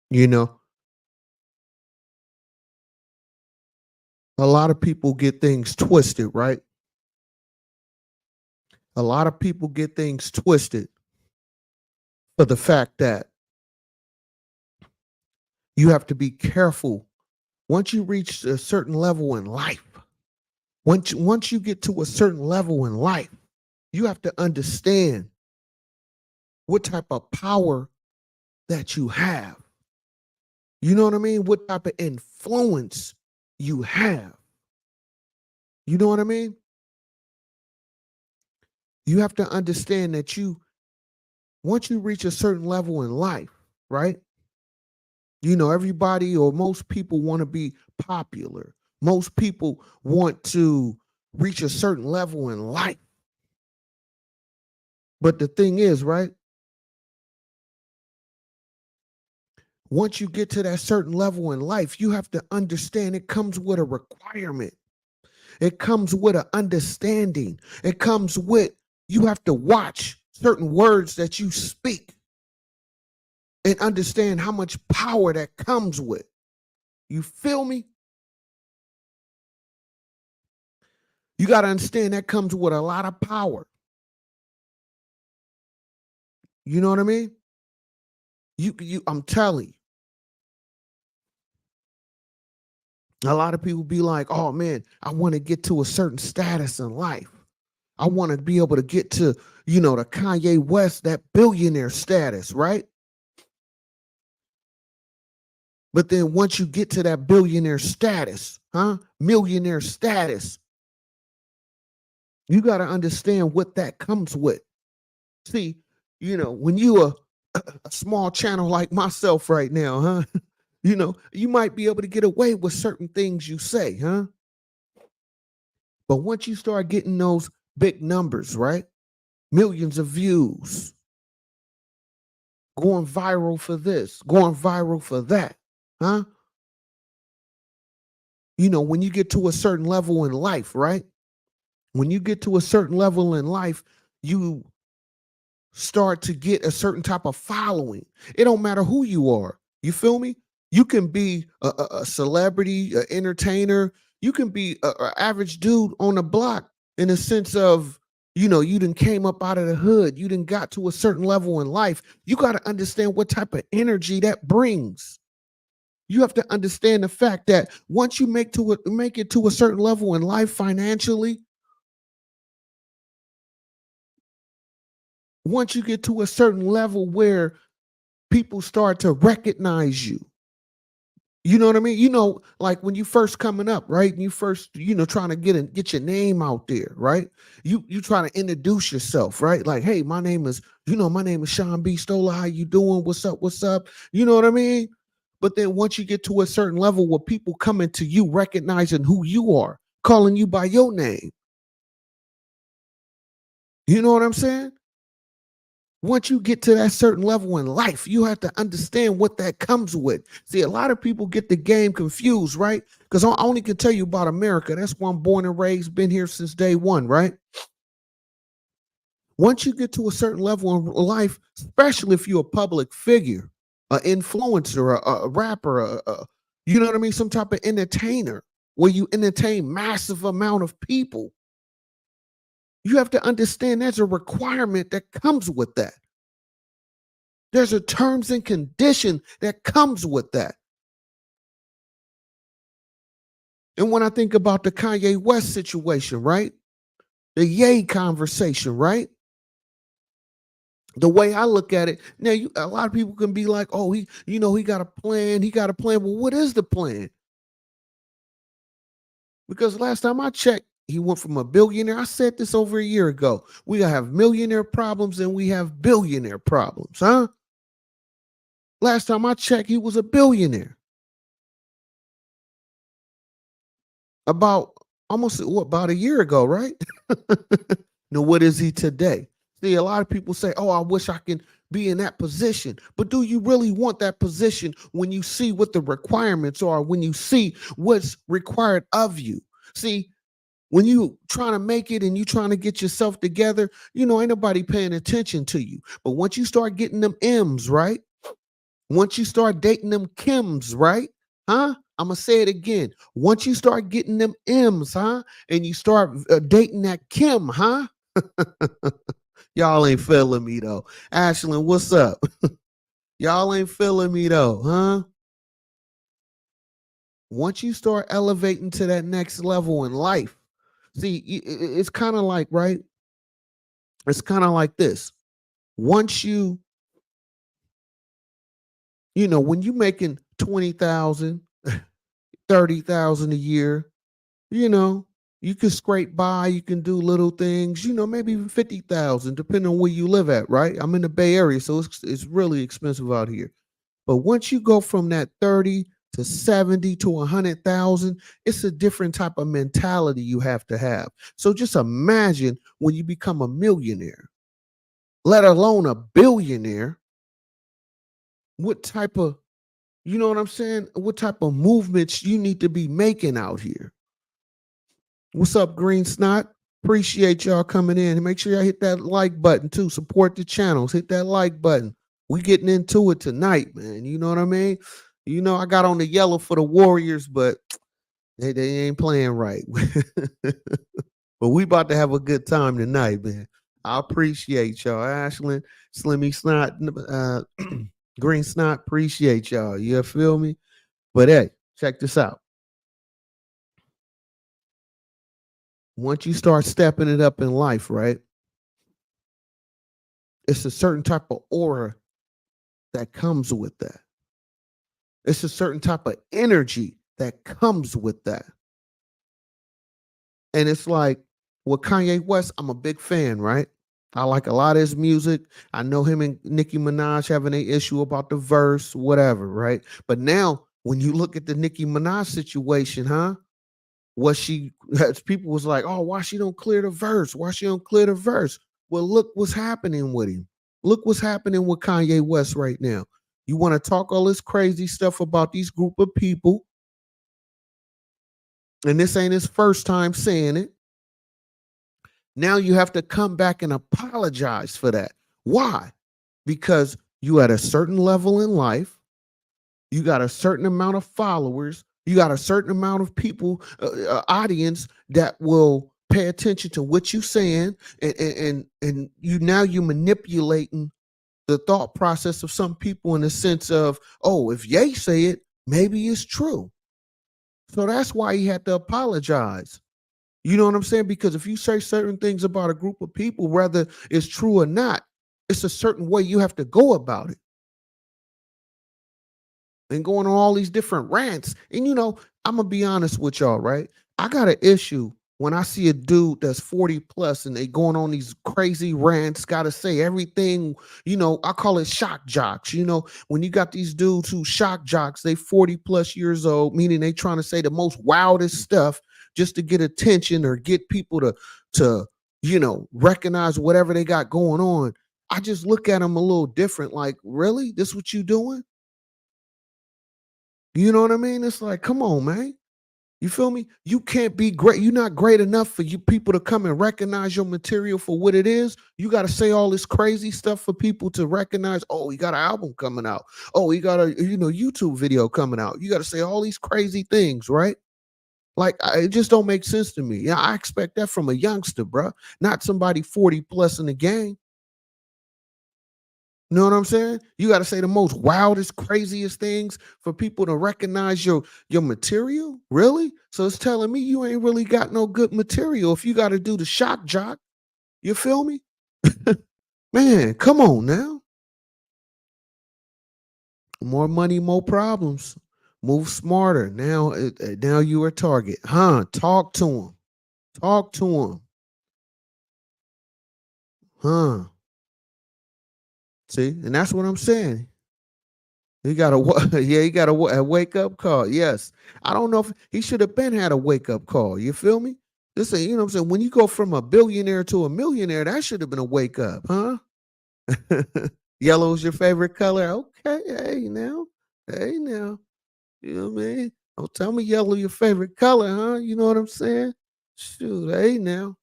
You know, a lot of people get things twisted, right? A lot of people get things twisted for the fact that you have to be careful once you reach a certain level in life. Once you get to a certain level in life, you have to understand what type of power that you have. You know what I mean? What type of influence you have. You know what I mean? You have to understand that once you reach a certain level in life, right? Everybody or most people want to be popular. Most people want to reach a certain level in life. But the thing is, right? Once you get to that certain level in life, you have to understand it comes with a requirement. It comes with an understanding. It comes with you have to watch certain words that you speak and understand how much power that comes with. You feel me? You got to understand that comes with a lot of power. You know what I mean? I'm telling you, a lot of people be like, oh man, I want to get to a certain status in life. I want to be able to get to, the Kanye West, that billionaire status, right? But then once you get to that billionaire status, millionaire status, you got to understand what that comes with. See, when you are a small channel like myself right now, you might be able to get away with certain things you say, But once you start getting those big numbers, right? Millions of views, going viral for this, going viral for that, huh? When you get to a certain level in life, right? When you get to a certain level in life, you start to get a certain type of following. It don't matter who you are. You feel me? You can be a celebrity, an entertainer. You can be a average dude on the block in the sense of, you done came up out of the hood. You done got to a certain level in life. You got to understand what type of energy that brings. You have to understand the fact that once you make it to a certain level in life financially, once you get to a certain level where people start to recognize you. You know what I mean? Like when you first coming up, right? And you first, trying to get your name out there, right? You trying to introduce yourself, right? Like, hey, my name is Sean B. Stola. How you doing? What's up? What's up? You know what I mean? But then once you get to a certain level where people coming to you, recognizing who you are, calling you by your name, you know what I'm saying? Once you get to that certain level in life, you have to understand what that comes with. See, a lot of people get the game confused, right? Because I only can tell you about America. That's where I'm born and raised, been here since day one, right? Once you get to a certain level in life, especially if you're a public figure, an influencer, a rapper, you know what I mean? Some type of entertainer where you entertain massive amount of people. You have to understand there's a requirement that comes with that. There's a terms and condition that comes with that. And when I think about the Kanye West situation, right? The Ye conversation, right? The way I look at it, now a lot of people can be like, oh, he got a plan, he got a plan. Well, what is the plan? Because last time I checked, he went from a billionaire. I said this over a year ago. We have millionaire problems and we have billionaire problems, huh? Last time I checked, he was a billionaire. About about a year ago, right? Now, what is he today? See, a lot of people say, oh, I wish I can be in that position. But do you really want that position when you see what the requirements are, when you see what's required of you? See, when you trying to make it and you trying to get yourself together, ain't nobody paying attention to you. But once you start getting them M's, right? Once you start dating them Kims, right? Huh? I'm gonna say it again. Once you start getting them M's, huh? And you start dating that Kim, huh? Y'all ain't feeling me though. Ashlyn, what's up? Y'all ain't feeling me though, huh? Once you start elevating to that next level in life, see, it's kind of like, right? It's kind of like this. Once when you making 20,000, 30,000 a year, you know, you can scrape by, you can do little things, maybe even 50,000, depending on where you live at, right? I'm in the Bay Area, so it's really expensive out here. But once you go from that 30 to 70 to 100,000, it's a different type of mentality you have to have. So just imagine when you become a millionaire, let alone a billionaire, what type of, you know what I'm saying? What type of movements you need to be making out here. What's up, Green Snot? Appreciate y'all coming in. Make sure y'all hit that like button too. Support the channels. Hit that like button. We getting into it tonight, man. You know what I mean? I got on the yellow for the Warriors, but they ain't playing right. But we about to have a good time tonight, man. I appreciate y'all. Ashlyn, Slimmy Snot, Green Snot, appreciate y'all. You feel me? But hey, check this out. Once you start stepping it up in life, right? It's a certain type of aura that comes with that. It's a certain type of energy that comes with that. And it's like with Kanye West, I'm a big fan, right? I like a lot of his music. I know him and Nicki Minaj having an issue about the verse, whatever, right? But now when you look at the Nicki Minaj situation, huh? What she people was like, oh, why she don't clear the verse? Why she don't clear the verse? Well, look what's happening with him. Look what's happening with Kanye West right now. You want to talk all this crazy stuff about these group of people, and this ain't his first time saying it. Now you have to come back and apologize for that. Why? Because you at a certain level in life, you got a certain amount of followers, you got a certain amount of people, audience that will pay attention to what you saying, and you manipulating the thought process of some people in the sense of, oh, if Ye say it, maybe it's true. So that's why he had to apologize. You know what I'm saying? Because if you say certain things about a group of people, whether it's true or not, it's a certain way you have to go about it. And going on all these different rants. And I'm gonna be honest with y'all, right? I got an issue when I see a dude that's 40 plus and they going on these crazy rants, gotta say everything, I call it shock jocks. When you got these dudes who shock jocks, they 40 plus years old, meaning they trying to say the most wildest stuff just to get attention or get people to recognize whatever they got going on. I just look at them a little different, like, really? This what you doing? You know what I mean? It's like, come on, man. You feel me? You can't be great. You're not great enough for you people to come and recognize your material for what it is. You got to say all this crazy stuff for people to recognize. Oh, he got an album coming out. Oh, he got a YouTube video coming out. You got to say all these crazy things, right? Like, it just don't make sense to me. Yeah, I expect that from a youngster, bro, not somebody 40 plus in the game. You know what I'm saying? You got to say the most wildest, craziest things for people to recognize your material. Really? So it's telling me you ain't really got no good material if you got to do the shock jock. You feel me? Man, come on now. More money, more problems. Move smarter. Now you are target. Huh? Talk to him. Talk to him. Huh? See, and that's what I'm saying. He got a wake up call. Yes. I don't know if he should have been had a wake up call. You feel me? This ain't, what I'm saying? When you go from a billionaire to a millionaire, that should have been a wake up, huh? Yellow is your favorite color. Okay. Hey now. Hey now. You know what I mean? Don't tell me yellow your favorite color, huh? You know what I'm saying? Shoot, hey now.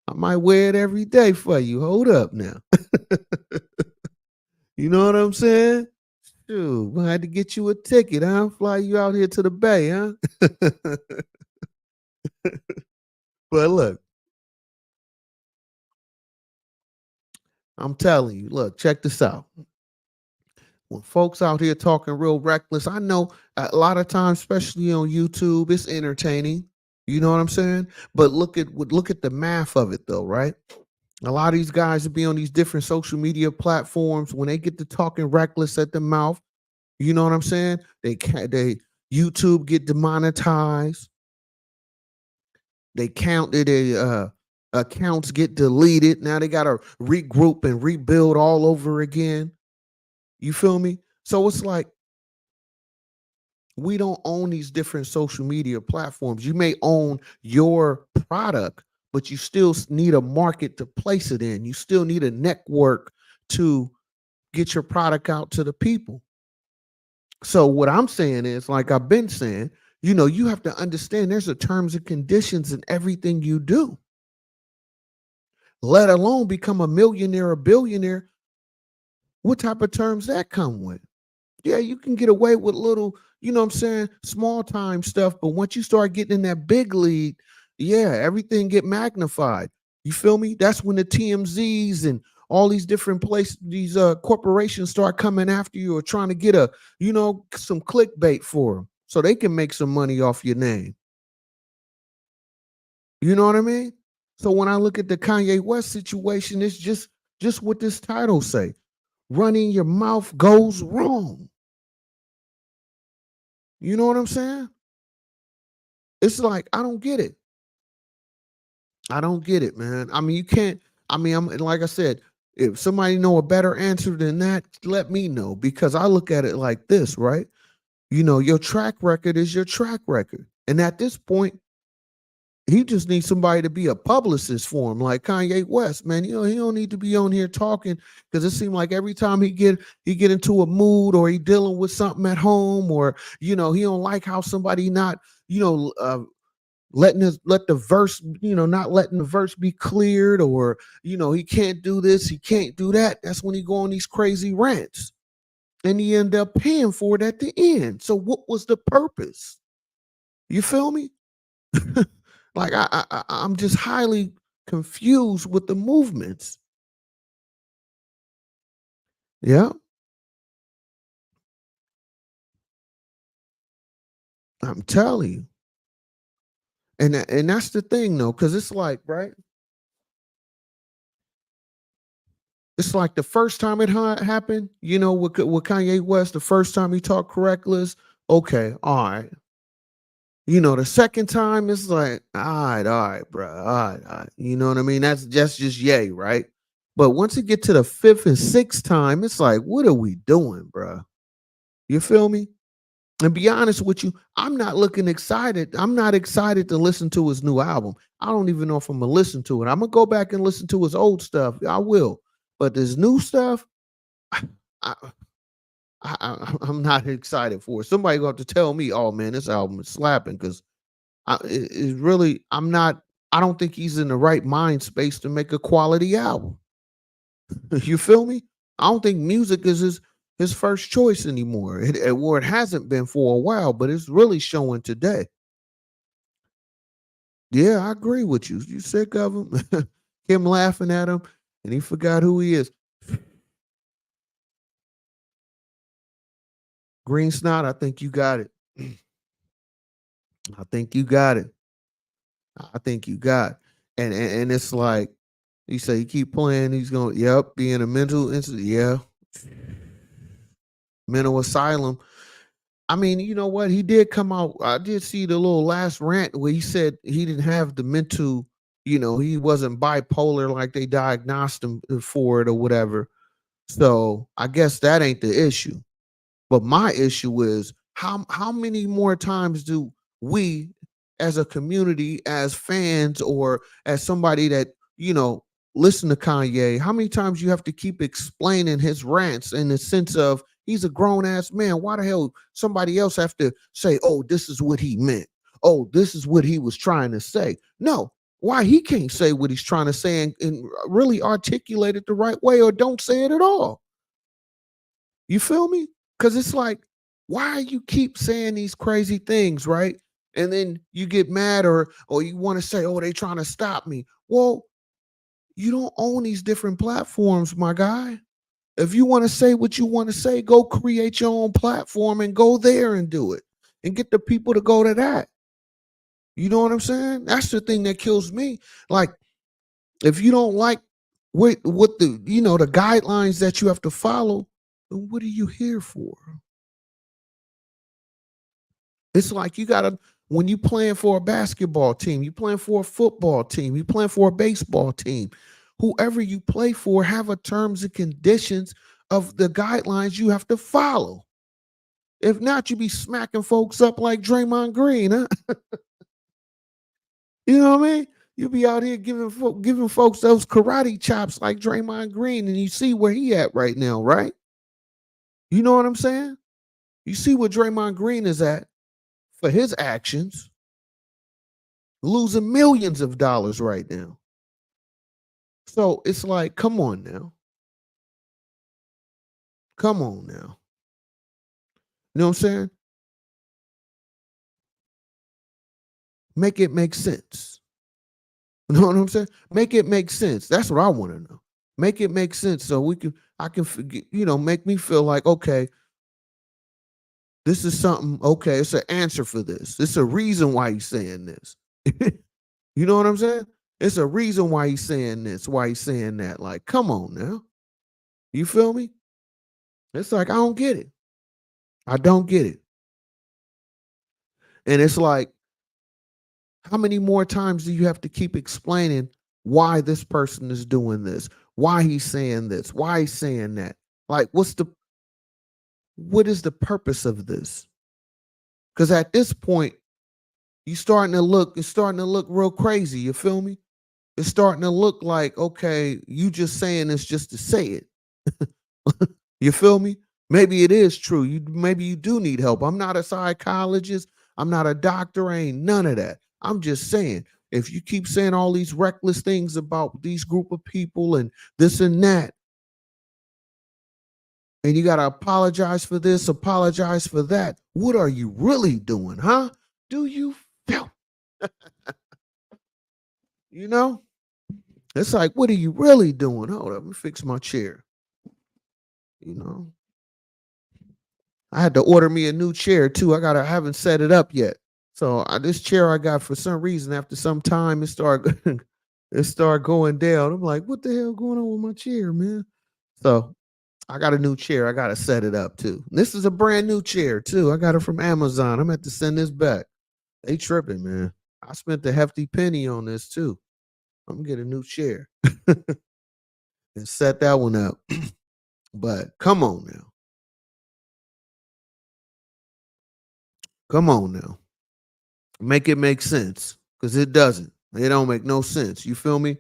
I might wear it every day for you. Hold up now. You know what I'm saying? Shoot, I had to get you a ticket, huh? Fly you out here to the Bay, huh? But look, I'm telling you, look, check this out. When folks out here talking real reckless, I know a lot of times, especially on YouTube, it's entertaining. You know what I'm saying? But look at the math of it though, right? A lot of these guys that be on these different social media platforms, when they get to talking reckless at the mouth, you know what I'm saying? They YouTube get demonetized. They counted accounts get deleted. Now they gotta regroup and rebuild all over again. You feel me? So it's like we don't own these different social media platforms. You may own your product, but you still need a market to place it in. You still need a network to get your product out to the people. So what I'm saying is, like I've been saying, you have to understand there's a terms and conditions in everything you do, let alone become a millionaire or billionaire. What type of terms that come with? Yeah, you can get away with little, what I'm saying, small time stuff, but once you start getting in that big league, yeah, everything get magnified. You feel me? That's when the TMZs and all these different places, these corporations start coming after you or trying to get some clickbait for them so they can make some money off your name. You know what I mean? So when I look at the Kanye West situation, it's just what this title say. Running your mouth goes wrong. You know what I'm saying? It's like, I don't get it. I don't get it, man. I mean, you can't, I'm like I said, if somebody know a better answer than that, let me know, because I look at it like this, right? Your track record is your track record. And at this point, he just needs somebody to be a publicist for him, like Kanye West, man. He don't need to be on here talking, because it seems like every time he get into a mood, or he dealing with something at home, or he don't like how somebody not let the verse, not letting the verse be cleared, or he can't do this, he can't do that. That's when he go on these crazy rants, and he end up paying for it at the end. So what was the purpose? You feel me? Like I'm just highly confused with the movements. Yeah, I'm telling you. And that's the thing though, because it's like, right, it's like the first time it happened, with Kanye West, the first time he talked correctless, okay, all right. The second time it's like, all right, bro, all right. You know what I mean? That's just yay, right? But once you get to the fifth and sixth time, it's like, what are we doing, bro? You feel me? And be honest with you, I'm not looking excited. I'm not excited to listen to his new album. I don't even know if I'm gonna listen to it. I'm gonna go back and listen to his old stuff. I will, but this new stuff, I, I'm not excited for it. Somebody going to have to tell me, oh man, this album is slapping, because it really, I'm not. I don't think he's in the right mind space to make a quality album. You feel me? I don't think music is his first choice anymore. Or it hasn't been for a while, but it's really showing today. Yeah, I agree with you. You sick of him? Him laughing at him, and he forgot who he is. Green Snot, I think you got it. I think you got it. I think you got. And it's like you say, you keep playing, he's going, yep, be in a mental institute. Yeah. Mental asylum. I mean, you know what? He did come out. I did see the little last rant where he said he didn't have the mental, he wasn't bipolar like they diagnosed him for it or whatever. So I guess that ain't the issue. But my issue is, how many more times do we, as a community, as fans, or as somebody that, listen to Kanye, how many times you have to keep explaining his rants, in the sense of, he's a grown ass man. Why the hell somebody else have to say, oh, this is what he meant? Oh, this is what he was trying to say. No, why he can't say what he's trying to say, and really articulate it the right way, or don't say it at all? You feel me? Because it's like, why you keep saying these crazy things, right? And then you get mad, or you want to say, oh, they trying to stop me. Well, you don't own these different platforms, my guy. If you want to say what you want to say, go create your own platform and go there and do it and get the people to go to that. You know what I'm saying? That's the thing that kills me. Like, if you don't like what the the guidelines that you have to follow, then what are you here for? It's like you gotta, when you playing for a basketball team, you playing for a football team, you playing for a baseball team, whoever you play for have a terms and conditions of the guidelines you have to follow. If not, you be smacking folks up like Draymond Green, huh? You know what I mean? You be out here giving folks those karate chops like Draymond Green, and you see where he at right now, right? You know what I'm saying? You see where Draymond Green is at for his actions, losing millions of dollars right now. So it's like, come on now. Come on now. You know what I'm saying? Make it make sense. You know what I'm saying? Make it make sense. That's what I want to know. Make it make sense so I can forget, make me feel like, okay, this is something, okay, it's an answer for this. It's a reason why he's saying this. You know what I'm saying? It's a reason why he's saying this, why he's saying that. Like, come on now. You feel me? It's like, I don't get it. I don't get it. And it's like, how many more times do you have to keep explaining why this person is doing this, why he's saying this, why he's saying that? Like, what is the purpose of this? Because at this point, it's starting to look real crazy. You feel me? It's starting to look like, okay, you just saying this just to say it. You feel me? Maybe it is true. Maybe you do need help. I'm not a psychologist. I'm not a doctor. I ain't none of that. I'm just saying, if you keep saying all these reckless things about these group of people and this and that, and you got to apologize for this, apologize for that, what are you really doing, huh? Do you feel? You know? It's like, what are you really doing? Hold up, let me fix my chair. You know? I had to order me a new chair too. I haven't set it up yet. So this chair I got, for some reason, after some time, it started going down. I'm like, what the hell going on with my chair, man? So I got a new chair. I got to set it up too. This is a brand new chair too. I got it from Amazon. I'm at to send this back. They tripping, man. I spent a hefty penny on this too. I'm gonna get a new chair and set that one up. But come on now. Come on now. Make it make sense. Because it doesn't. It don't make no sense. You feel me?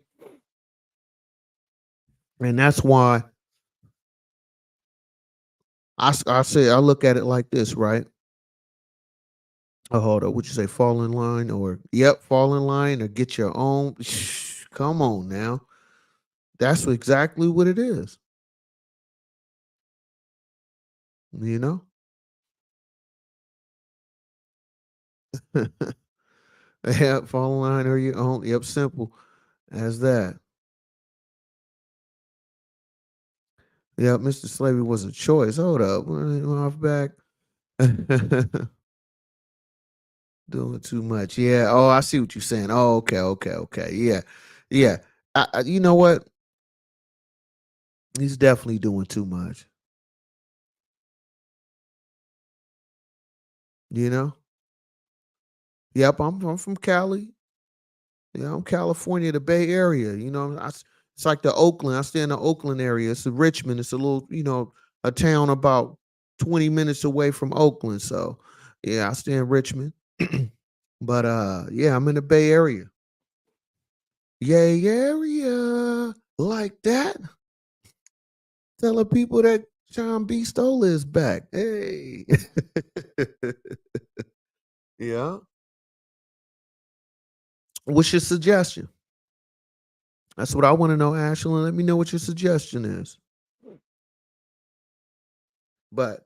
And that's why I say I look at it like this, right? Oh, hold up. Would you say fall in line, or fall in line, or get your own? Come on now. That's exactly what it is. You know? Yeah, fall in line or your own. Yep, simple as that. Yep, Mr. Slavery was a choice. Hold up. Off back. Doing too much. Yeah. Oh, I see what you're saying. Oh, okay, okay, okay. Yeah. Yeah. You know what? He's definitely doing too much. You know? Yep, I'm from Cali. Yeah, I'm California, the Bay Area. It's like the Oakland. I stay in the Oakland area. It's the Richmond. It's a little, a town about 20 minutes away from Oakland. So yeah, I stay in Richmond. But yeah, I'm in the Bay Area. Yay area. Like that. Telling people that Sean B. Stoller is back. Hey. Yeah. What's your suggestion? That's what I want to know, Ashley. Let me know what your suggestion is. But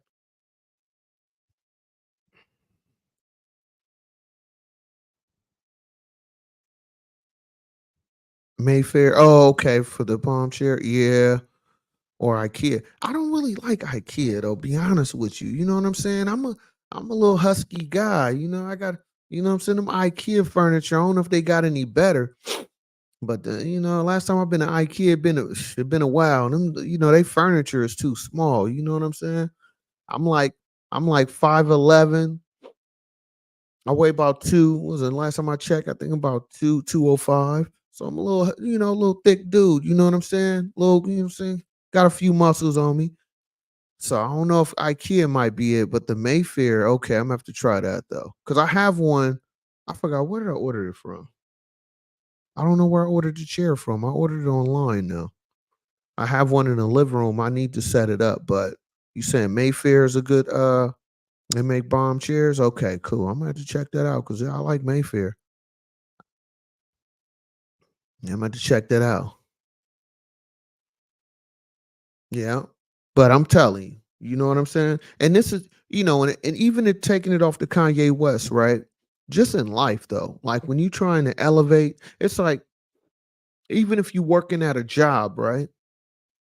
Mayfair. Oh, okay, for the palm chair. Yeah. Or IKEA. I don't really like IKEA though, be honest with you. You know what I'm saying? I'm a little husky guy. I got what I'm saying, them IKEA furniture. I don't know if they got any better. But last time I've been to IKEA, it been a while. Them, they furniture is too small. You know what I'm saying? I'm like I'm like 5'11". I weigh about two. What was the last time I checked? I think about 205. So I'm a little, a little thick dude. You know what I'm saying? Little, you know what I'm saying? Got a few muscles on me. So I don't know if IKEA might be it, but the Mayfair, okay, I'm gonna have to try that though. Cause I have one. I forgot where did I order it from? I don't know where I ordered the chair from. I ordered it online now. I have one in the living room. I need to set it up, but you saying Mayfair is a good they make bomb chairs? Okay, cool. I'm gonna have to check that out because I like Mayfair. Yeah, I'm gonna have to check that out. Yeah. But I'm telling you, you know what I'm saying? And this is, and even it taking it off the Kanye West, right? Just in life though, like when you trying to elevate, it's like even if you working at a job, right?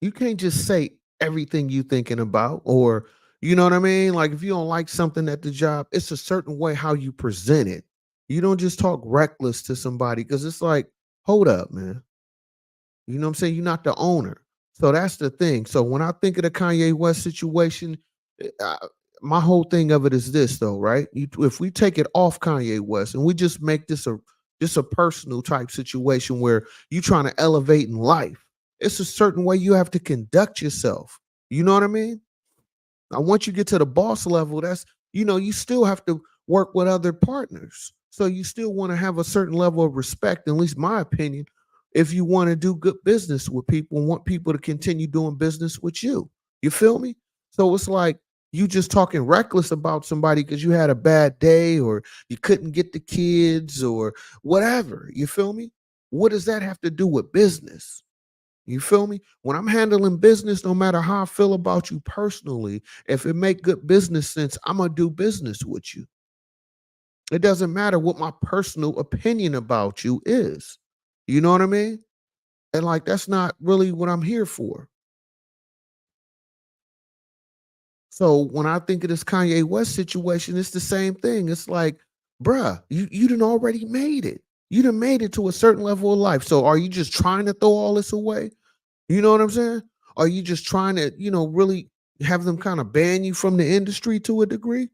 You can't just say everything you thinking about, or you know what I mean? Like if you don't like something at the job, it's a certain way how you present it. You don't just talk reckless to somebody because it's like, hold up, man. You know what I'm saying? You're not the owner. So that's the thing. So when I think of the Kanye West situation, eh, my whole thing of it is this though, right? If we take it off Kanye West and we just make this a personal type situation where you trying to elevate in life, it's a certain way you have to conduct yourself. You know what I mean? Now, once you get to the boss level, you still have to work with other partners. So you still want to have a certain level of respect, at least my opinion, if you want to do good business with people and want people to continue doing business with you. You feel me? So it's like you just talking reckless about somebody because you had a bad day or you couldn't get the kids or whatever. You feel me? What does that have to do with business? You feel me? When I'm handling business, no matter how I feel about you personally, if it make good business sense, I'm gonna do business with you. It doesn't matter what my personal opinion about you is. You know what I mean? And like that's not really what I'm here for. So when I think of this Kanye West situation, it's the same thing. It's like, bruh, you done already made it. You done made it to a certain level of life. So are you just trying to throw all this away? You know what I'm saying? Are you just trying to, really have them kind of ban you from the industry to a degree?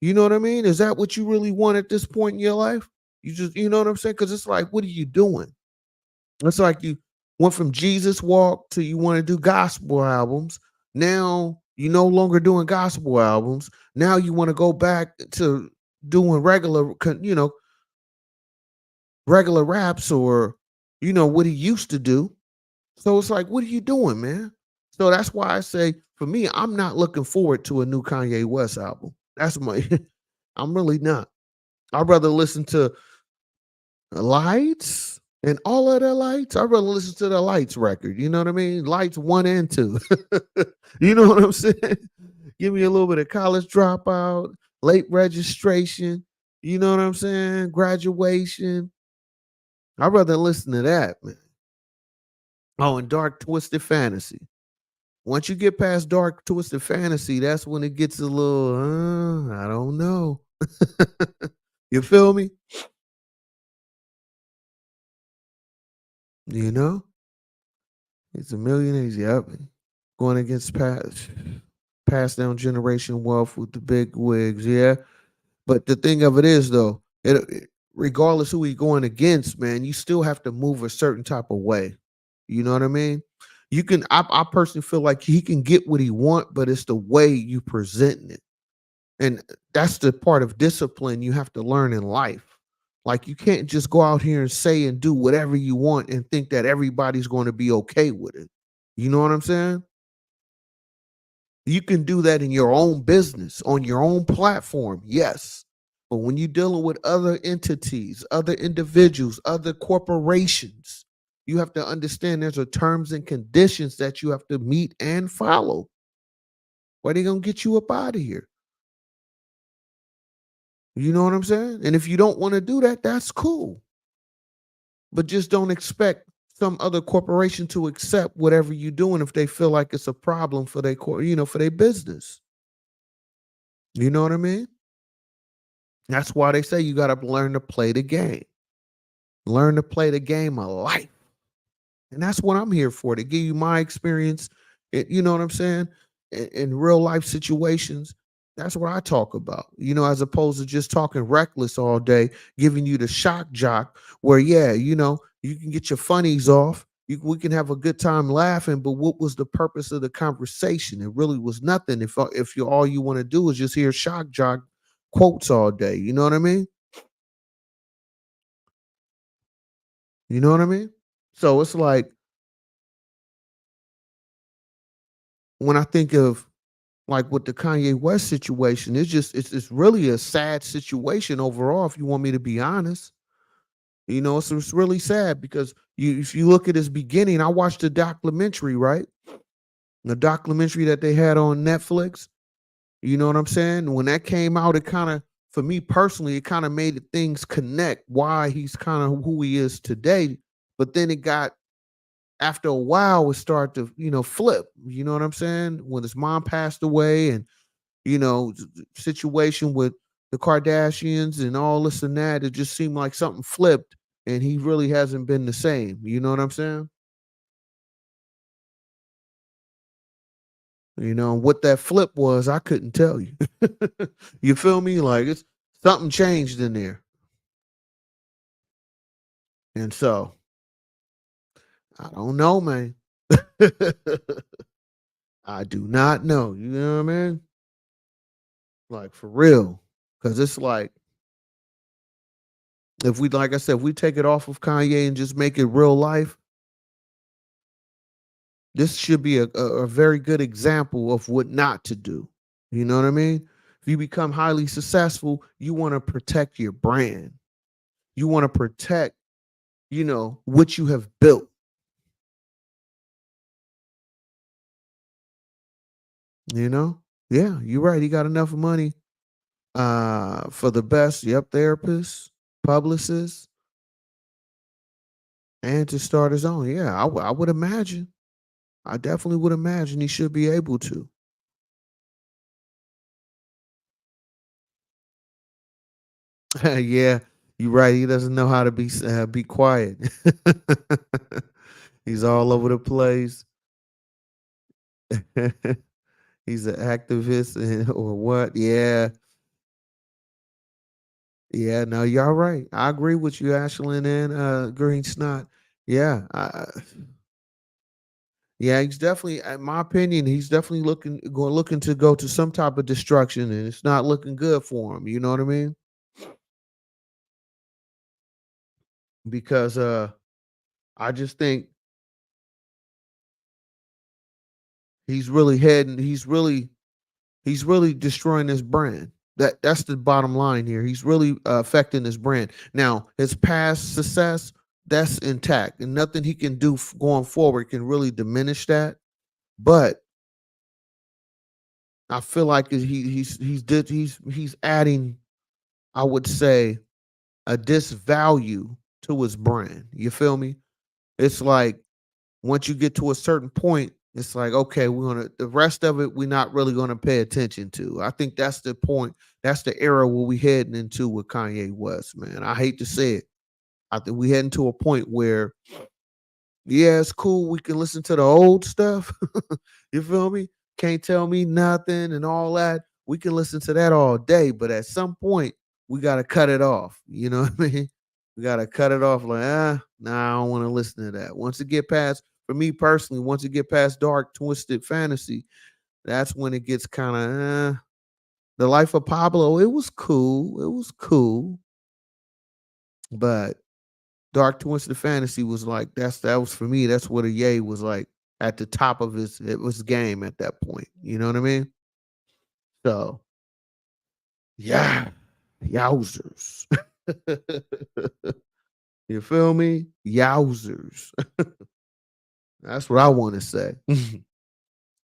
You know what I mean? Is that what you really want at this point in your life? You know what I'm saying? Because it's like, what are you doing? It's like you went from Jesus Walk to you want to do gospel albums. Now you no longer doing gospel albums. Now you want to go back to doing regular raps or, what he used to do. So it's like, what are you doing, man? So that's why I say, for me, I'm not looking forward to a new Kanye West album. That's my, I'm really not. I'd rather listen to Lights and all of the Lights. I'd rather listen to the Lights record. You know what I mean? Lights 1 and 2. You know what I'm saying? Give me a little bit of College Dropout, Late Registration. You know what I'm saying? Graduation. I'd rather listen to that, man. Oh, and Dark Twisted Fantasy. Once you get past Dark Twisted Fantasy, that's when it gets a little, I don't know. You feel me? You know? It's a millionaires. Yep. Going against passed down generation wealth with the big wigs. Yeah. But the thing of it is, though, regardless who he's going against, man, you still have to move a certain type of way. You know what I mean? I personally feel like he can get what he want, but it's the way you presenting it. And that's the part of discipline you have to learn in life. Like you can't just go out here and say and do whatever you want and think that everybody's going to be okay with it. You know what I'm saying? You can do that in your own business, on your own platform, yes. But when you're dealing with other entities, other individuals, other corporations, you have to understand there's a terms and conditions that you have to meet and follow. Why they gonna get you up out of here? You know what I'm saying? And if you don't want to do that, that's cool. But just don't expect some other corporation to accept whatever you're doing if they feel like it's a problem for their for their business. You know what I mean? That's why they say you got to learn to play the game. Learn to play the game of life. And that's what I'm here for, to give you my experience. You know what I'm saying? In real life situations, that's what I talk about, as opposed to just talking reckless all day, giving you the shock jock where, yeah, you can get your funnies off. We can have a good time laughing, but what was the purpose of the conversation? It really was nothing. If you all you want to do is just hear shock jock quotes all day, you know what I mean? You know what I mean? So it's like when I think of like with the Kanye West situation, it's really a sad situation overall. If you want me to be honest, it's really sad because if you look at his beginning, I watched the documentary, right? The documentary that they had on Netflix. You know what I'm saying? When that came out, it kind of, for me personally, it kind of made things connect why he's kind of who he is today. But then it got after a while, it started to flip. You know what I'm saying? When his mom passed away and situation with the Kardashians and all this and that. It just seemed like something flipped, and he really hasn't been the same. You know what I'm saying? What that flip was, I couldn't tell you. You feel me? Like it's something changed in there, and so I don't know, man. I do not know. You know what I mean? Like for real, because it's like if we, like I said, if we take it off of Kanye and just make it real life, this should be a very good example of what not to do. You know what I mean? If you become highly successful, you want to protect your brand. You want to protect, what you have built. You know? Yeah, you're right. He got enough money for the best, yep, therapists, publicists, and to start his own. Yeah, I would imagine. I definitely would imagine he should be able to. Yeah, you're right. He doesn't know how to be quiet. He's all over the place. He's an activist or what? Yeah, yeah. No, y'all right. I agree with you, Ashlyn and Green Snot. Yeah, yeah. He's definitely, in my opinion, he's definitely looking to go to some type of destruction, and it's not looking good for him. You know what I mean? Because I just think he's really heading. He's really destroying his brand. That's the bottom line here. He's really affecting his brand. Now, his past success, that's intact, and nothing he can do going forward can really diminish that. But I feel like he's adding, I would say, a disvalue to his brand. You feel me? It's like once you get to a certain point, it's like, okay, we're gonna the rest of it, we're not really gonna pay attention to. I think that's the point. That's the era where we heading into with Kanye West, man. I hate to say it. I think we heading to a point where, yeah, it's cool. We can listen to the old stuff. You feel me? Can't tell me nothing and all that. We can listen to that all day, but at some point, we gotta cut it off. You know what I mean? We gotta cut it off. Like, nah, I don't want to listen to that. Once it get past, for me personally, once it get past dark, twisted fantasy, that's when it gets kind of. The Life of Pablo, it was cool. It was cool, but Dark Twisted Fantasy was like that was for me. That's what a Ye was like at the top of his game at that point. You know what I mean? So yeah, yowzers. You feel me? Yowzers. That's what I want to say.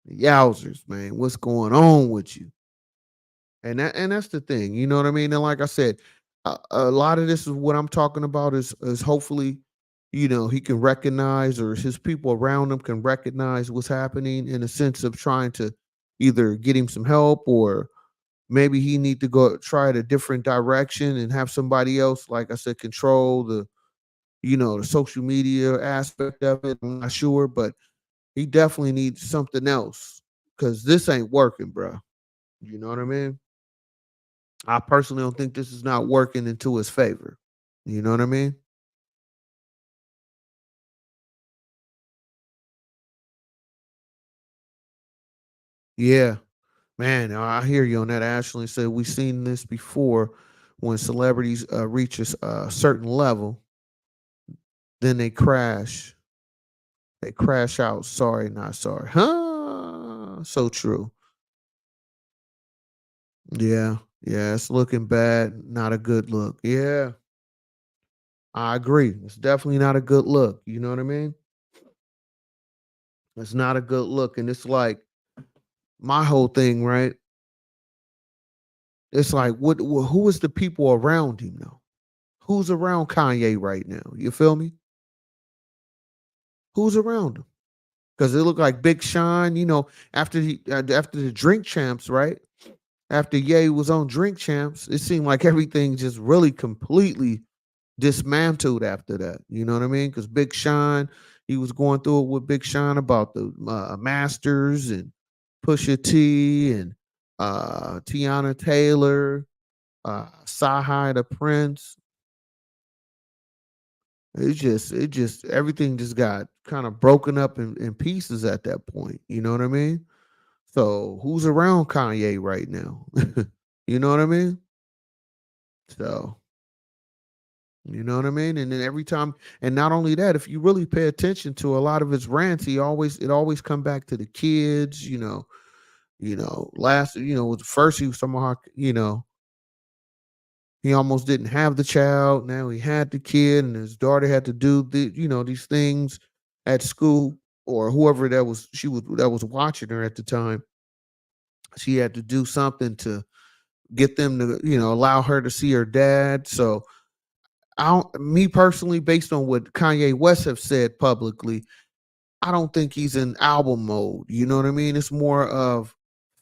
Yowzers, man. What's going on with you? And that's the thing. You know what I mean? And like I said, a lot of this is what I'm talking about is hopefully he can recognize, or his people around him can recognize what's happening, in a sense of trying to either get him some help, or maybe he need to go try it a different direction and have somebody else, like I said, control the social media aspect of it. I'm not sure, but he definitely needs something else, because this ain't working, bro. You know what I mean? I personally don't think this is not working into his favor. You know what I mean? Yeah, man, I hear you on that. Ashley said we've seen this before. When celebrities reach a certain level, then they crash out. Sorry, not sorry. Huh? So true. Yeah, yeah, it's looking bad. Not a good look. Yeah, I agree. It's definitely not a good look. You know what I mean? It's not a good look. And it's like my whole thing, right? It's like, who is the people around him now? Who's around Kanye right now? You feel me? Who's around him? Because it looked like Big Sean, after the Drink Champs, right? After Ye was on Drink Champs, it seemed like everything just really completely dismantled after that. You know what I mean? Because Big Sean, he was going through it with Big Sean about the Masters and Pusha T and Tiana Taylor, Sahai the Prince. It just everything just got kind of broken up in pieces at that point. You know what I mean? So who's around Kanye right now? You know what I mean? So you know what I mean? And then every time, and not only that, if you really pay attention to a lot of his rants, it always come back to the kids. Last, with first he was talking about how, he almost didn't have the child. Now he had the kid, and his daughter had to do these things at school, or whoever that was watching her at the time. She had to do something to get them to, allow her to see her dad. So me personally, based on what Kanye West have said publicly, I don't think he's in album mode. You know what I mean? It's more of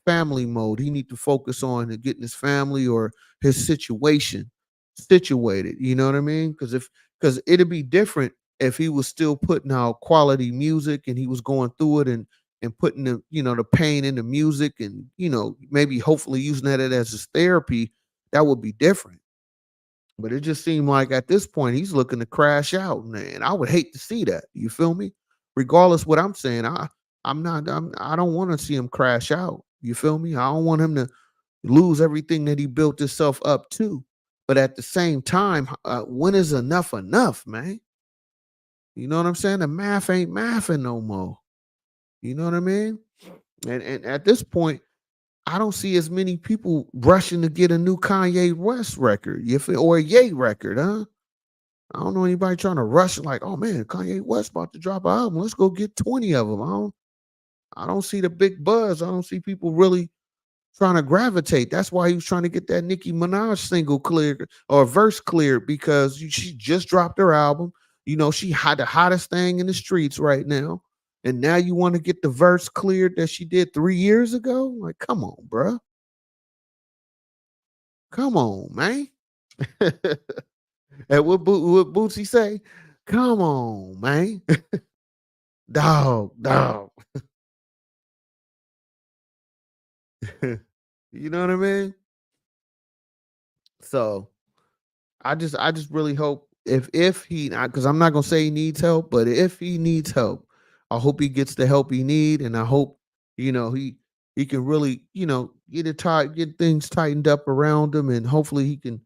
family mode. He need to focus on getting his family or his situation situated. You know what I mean? Because it'd be different if he was still putting out quality music and he was going through it and putting the pain in the music, and maybe hopefully using that as his therapy. That would be different. But it just seemed like at this point he's looking to crash out, man. I would hate to see that. You feel me? Regardless what I'm saying, I don't want to see him crash out. You feel me? I don't want him to lose everything that he built himself up to. But at the same time, when is enough enough, man? You know what I'm saying? The math ain't mathing no more. You know what I mean? And at this point, I don't see as many people rushing to get a new Kanye West record, or a Ye record, huh? I don't know anybody trying to rush like, oh man, Kanye West about to drop an album. Let's go get 20 of them. I don't see the big buzz. I don't see people really trying to gravitate. That's why he was trying to get that Nicki Minaj single cleared, or verse cleared, because she just dropped her album. She had the hottest thing in the streets right now. And now you want to get the verse cleared that she did 3 years ago? Like, come on, bruh. Come on, man. And what Bootsy say? Come on, man. Dog, dog. You know what I mean? So I just really hope, if he, because I'm not gonna say he needs help, but if he needs help, I hope he gets the help he need, and I hope he can really get things tightened up around him, and hopefully he can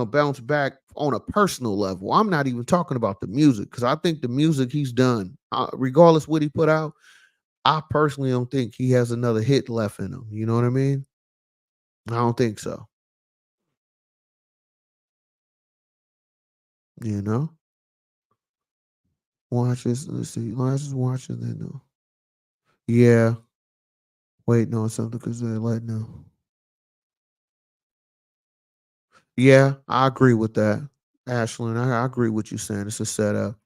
bounce back on a personal level. I'm not even talking about the music, because I think the music he's done, regardless what he put out, I personally don't think he has another hit left in him. You know what I mean? I don't think so. You know? Watch this. Let's see. Let's just watch it then. No. Yeah. Waiting on something because they're letting know. Yeah, I agree with that. Ashlyn, I agree with you saying it's a setup.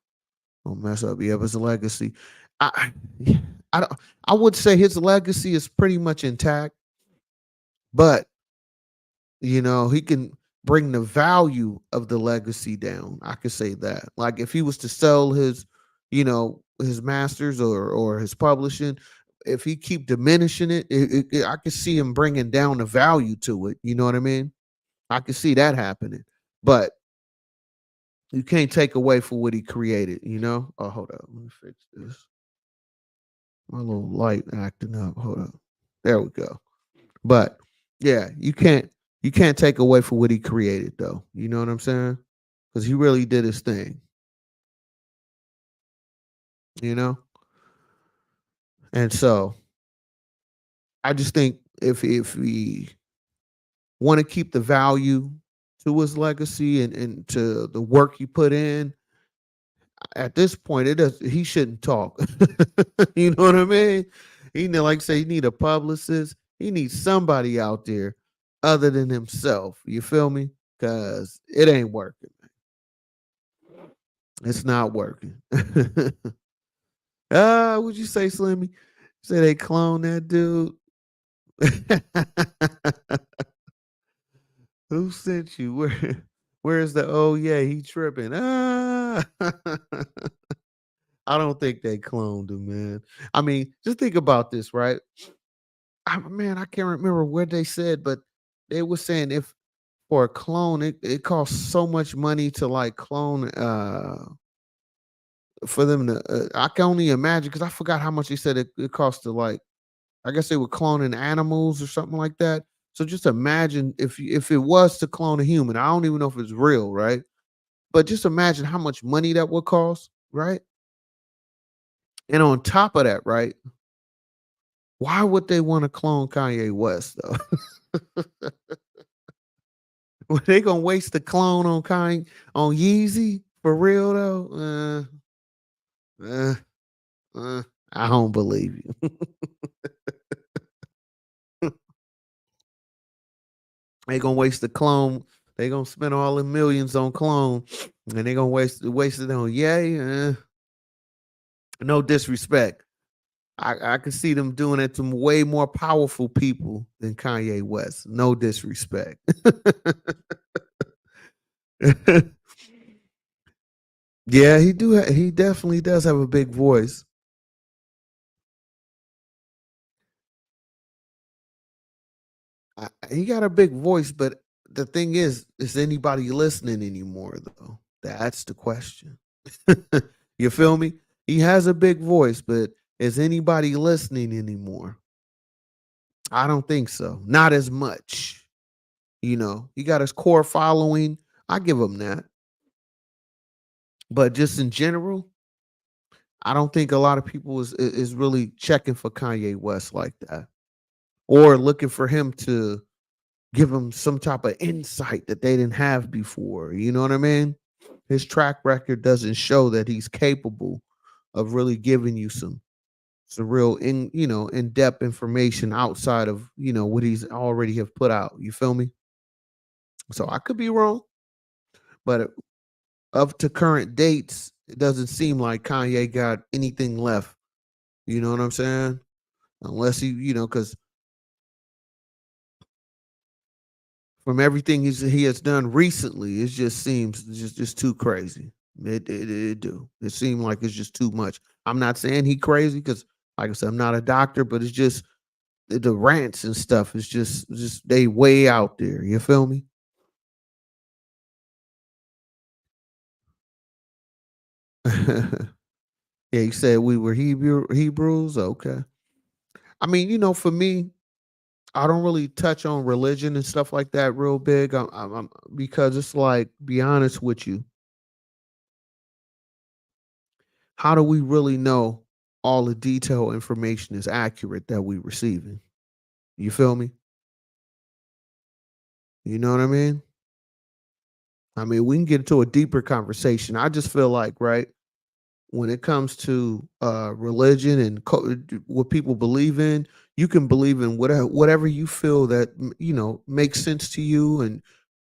Don't mess up. Yeah, but his legacy. I I don't I would say his legacy is pretty much intact, but he can bring the value of the legacy down. I could say that. Like if he was to sell his masters or his publishing, if he keep diminishing I could see him bringing down the value to it. You know what I mean? I could see that happening, but you can't take away for what he created. Oh, hold up, let me fix this. My little light acting up. Hold up. There we go. But yeah, you can't take away for what he created though. You know what I'm saying? Because he really did his thing, you know? And so I just think if we want to keep the value to his legacy and to the work he put in, at this point he shouldn't talk. You know what I mean? Like say he need a publicist. He needs somebody out there other than himself. You feel me? Cause it ain't working. It's not working. Would you say, Slimmy? Say they clone that dude. Who sent you? Where's the oh yeah, he tripping. I don't think they cloned him, man. I mean, just think about this, right? Man, I can't remember what they said, but they were saying if for a clone, it costs so much money to like clone for them to I can only imagine because I forgot how much they said it cost to like I guess they were cloning animals or something like that. So just imagine if it was to clone a human. I don't even know if it's real, right? But just imagine how much money that would cost, right? And on top of that, right? Why would they want to clone Kanye West though? Were they gonna waste the clone on Yeezy for real though? Uh, I don't believe you. They gonna waste the clone. They gonna spend all the millions on clone, and they gonna waste it on yay. No disrespect. I could see them doing it to way more powerful people than Kanye West. No disrespect. Yeah, he definitely does have a big voice. He got a big voice, but the thing is anybody listening anymore though? That's the question. You feel me? He has a big voice, but is anybody listening anymore? I don't think so. Not as much. He got his core following. I give him that. But just in general, I don't think a lot of people is really checking for Kanye West like that or looking for him to give them some type of insight that they didn't have before. You know what I mean? His track record doesn't show that he's capable of really giving you some real in-depth information outside of, what he's already have put out. You feel me? So I could be wrong, but up to current dates, it doesn't seem like Kanye got anything left. You know what I'm saying? Unless because from everything he has done recently, it just seems just too crazy. It do. It seemed like it's just too much. I'm not saying he crazy because, like I said, I'm not a doctor, but it's just the rants and stuff is just they way out there. You feel me? Yeah, you said we were Hebrews. Okay. I mean, for me, I don't really touch on religion and stuff like that real big. Because it's like, be honest with you, how do we really know all the detailed information is accurate that we receiving? You feel me? You know what I mean? I mean, we can get into a deeper conversation. I just feel like, right, when it comes to religion and what people believe in, you can believe in whatever you feel that makes sense to you and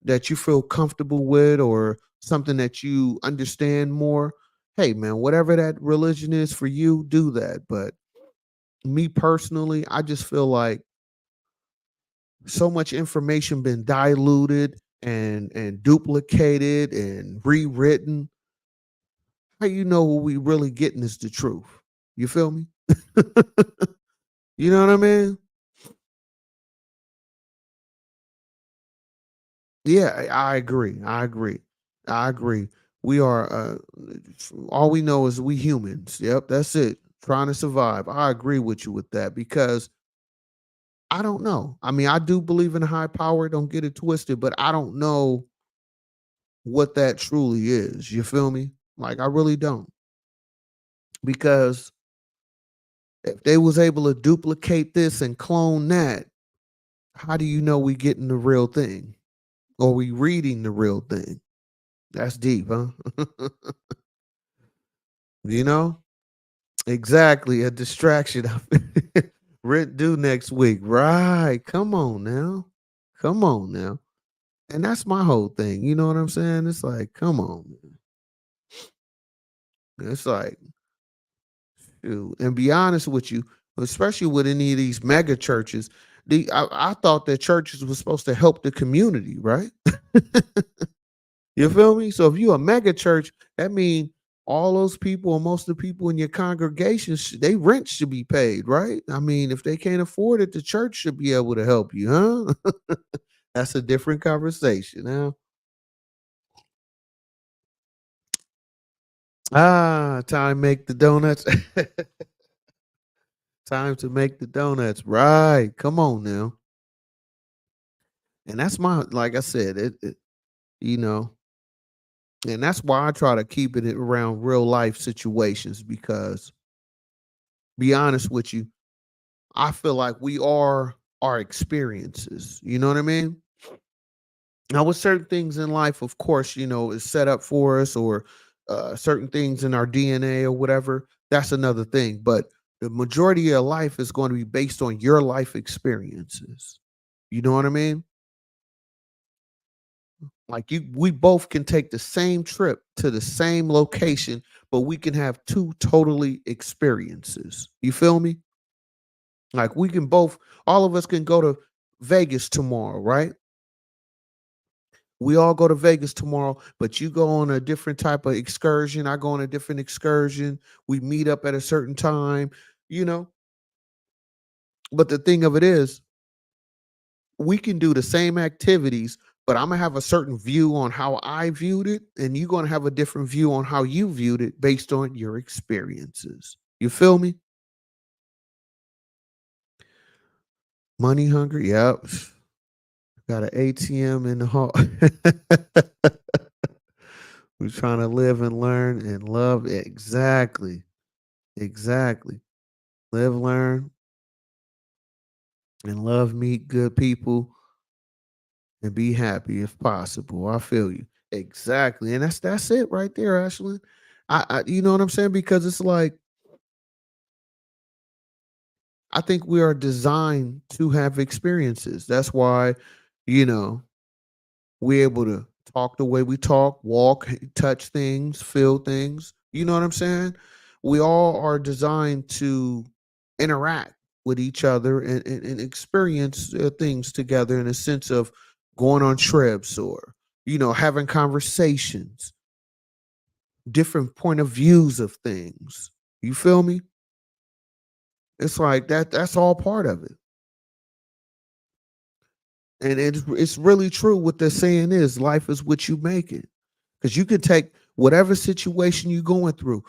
that you feel comfortable with or something that you understand more. hey man, whatever that religion is for you, do that. But me personally, I just feel like so much information been diluted and duplicated and rewritten. How you know what we really getting is the truth? You feel me? You know what I mean? Yeah, I agree. I agree. I agree. We are all we know is we humans. Yep, that's it. Trying to survive. I agree with you with that because I don't know. I mean, I do believe in a high power, don't get it twisted, but I don't know what that truly is. You feel me? Like I really don't. Because if they was able to duplicate this and clone that, how do you know we getting the real thing? Or we reading the real thing? That's deep, huh? You know? Exactly. A distraction. Rent due next week. Right. Come on now. Come on now. And that's my whole thing. You know what I'm saying? It's like, come on, man. It's like, shoot. And be honest with you, especially with any of these mega churches, I thought that churches were supposed to help the community, right? You feel me? So if you a mega church, that means all those people or most of the people in your congregation, they rent should be paid, right? I mean, if they can't afford it, the church should be able to help you, huh? That's a different conversation. Huh? Time to make the donuts. Time to make the donuts. Right. Come on now. And that's my, like I said, you know, and that's why I try to keep it around real life situations because be honest with you, I feel like we are our experiences. You know what I mean? Now, with certain things in life, of course, is set up for us, or certain things in our DNA or whatever. That's another thing. But the majority of life is going to be based on your life experiences. You know what I mean? Like we both can take the same trip to the same location, but we can have two totally experiences. You feel me? Like we can both, all of us can go to Vegas tomorrow, right? We all go to Vegas tomorrow, but you go on a different type of excursion. I go on a different excursion. We meet up at a certain time, you know. But the thing of it is, we can do the same activities, but I'm gonna have a certain view on how I viewed it, and you're gonna have a different view on how you viewed it based on your experiences. You feel me? Money hungry? Yep. Got an ATM in the hall. We're trying to live and learn and love. Exactly. Exactly. Live, learn, and love, meet good people, and be happy if possible. I feel you. Exactly. And that's it right there, Ashley. You know what I'm saying? Because it's like I think we are designed to have experiences. That's why, you know, we're able to talk the way we talk, walk, touch things, feel things. You know what I'm saying? We all are designed to interact with each other and experience things together in a sense of going on trips or, having conversations, different point of views of things. You feel me? It's like that's all part of it. And it's really true what they're saying is life is what you make it. Because you can take whatever situation you're going through,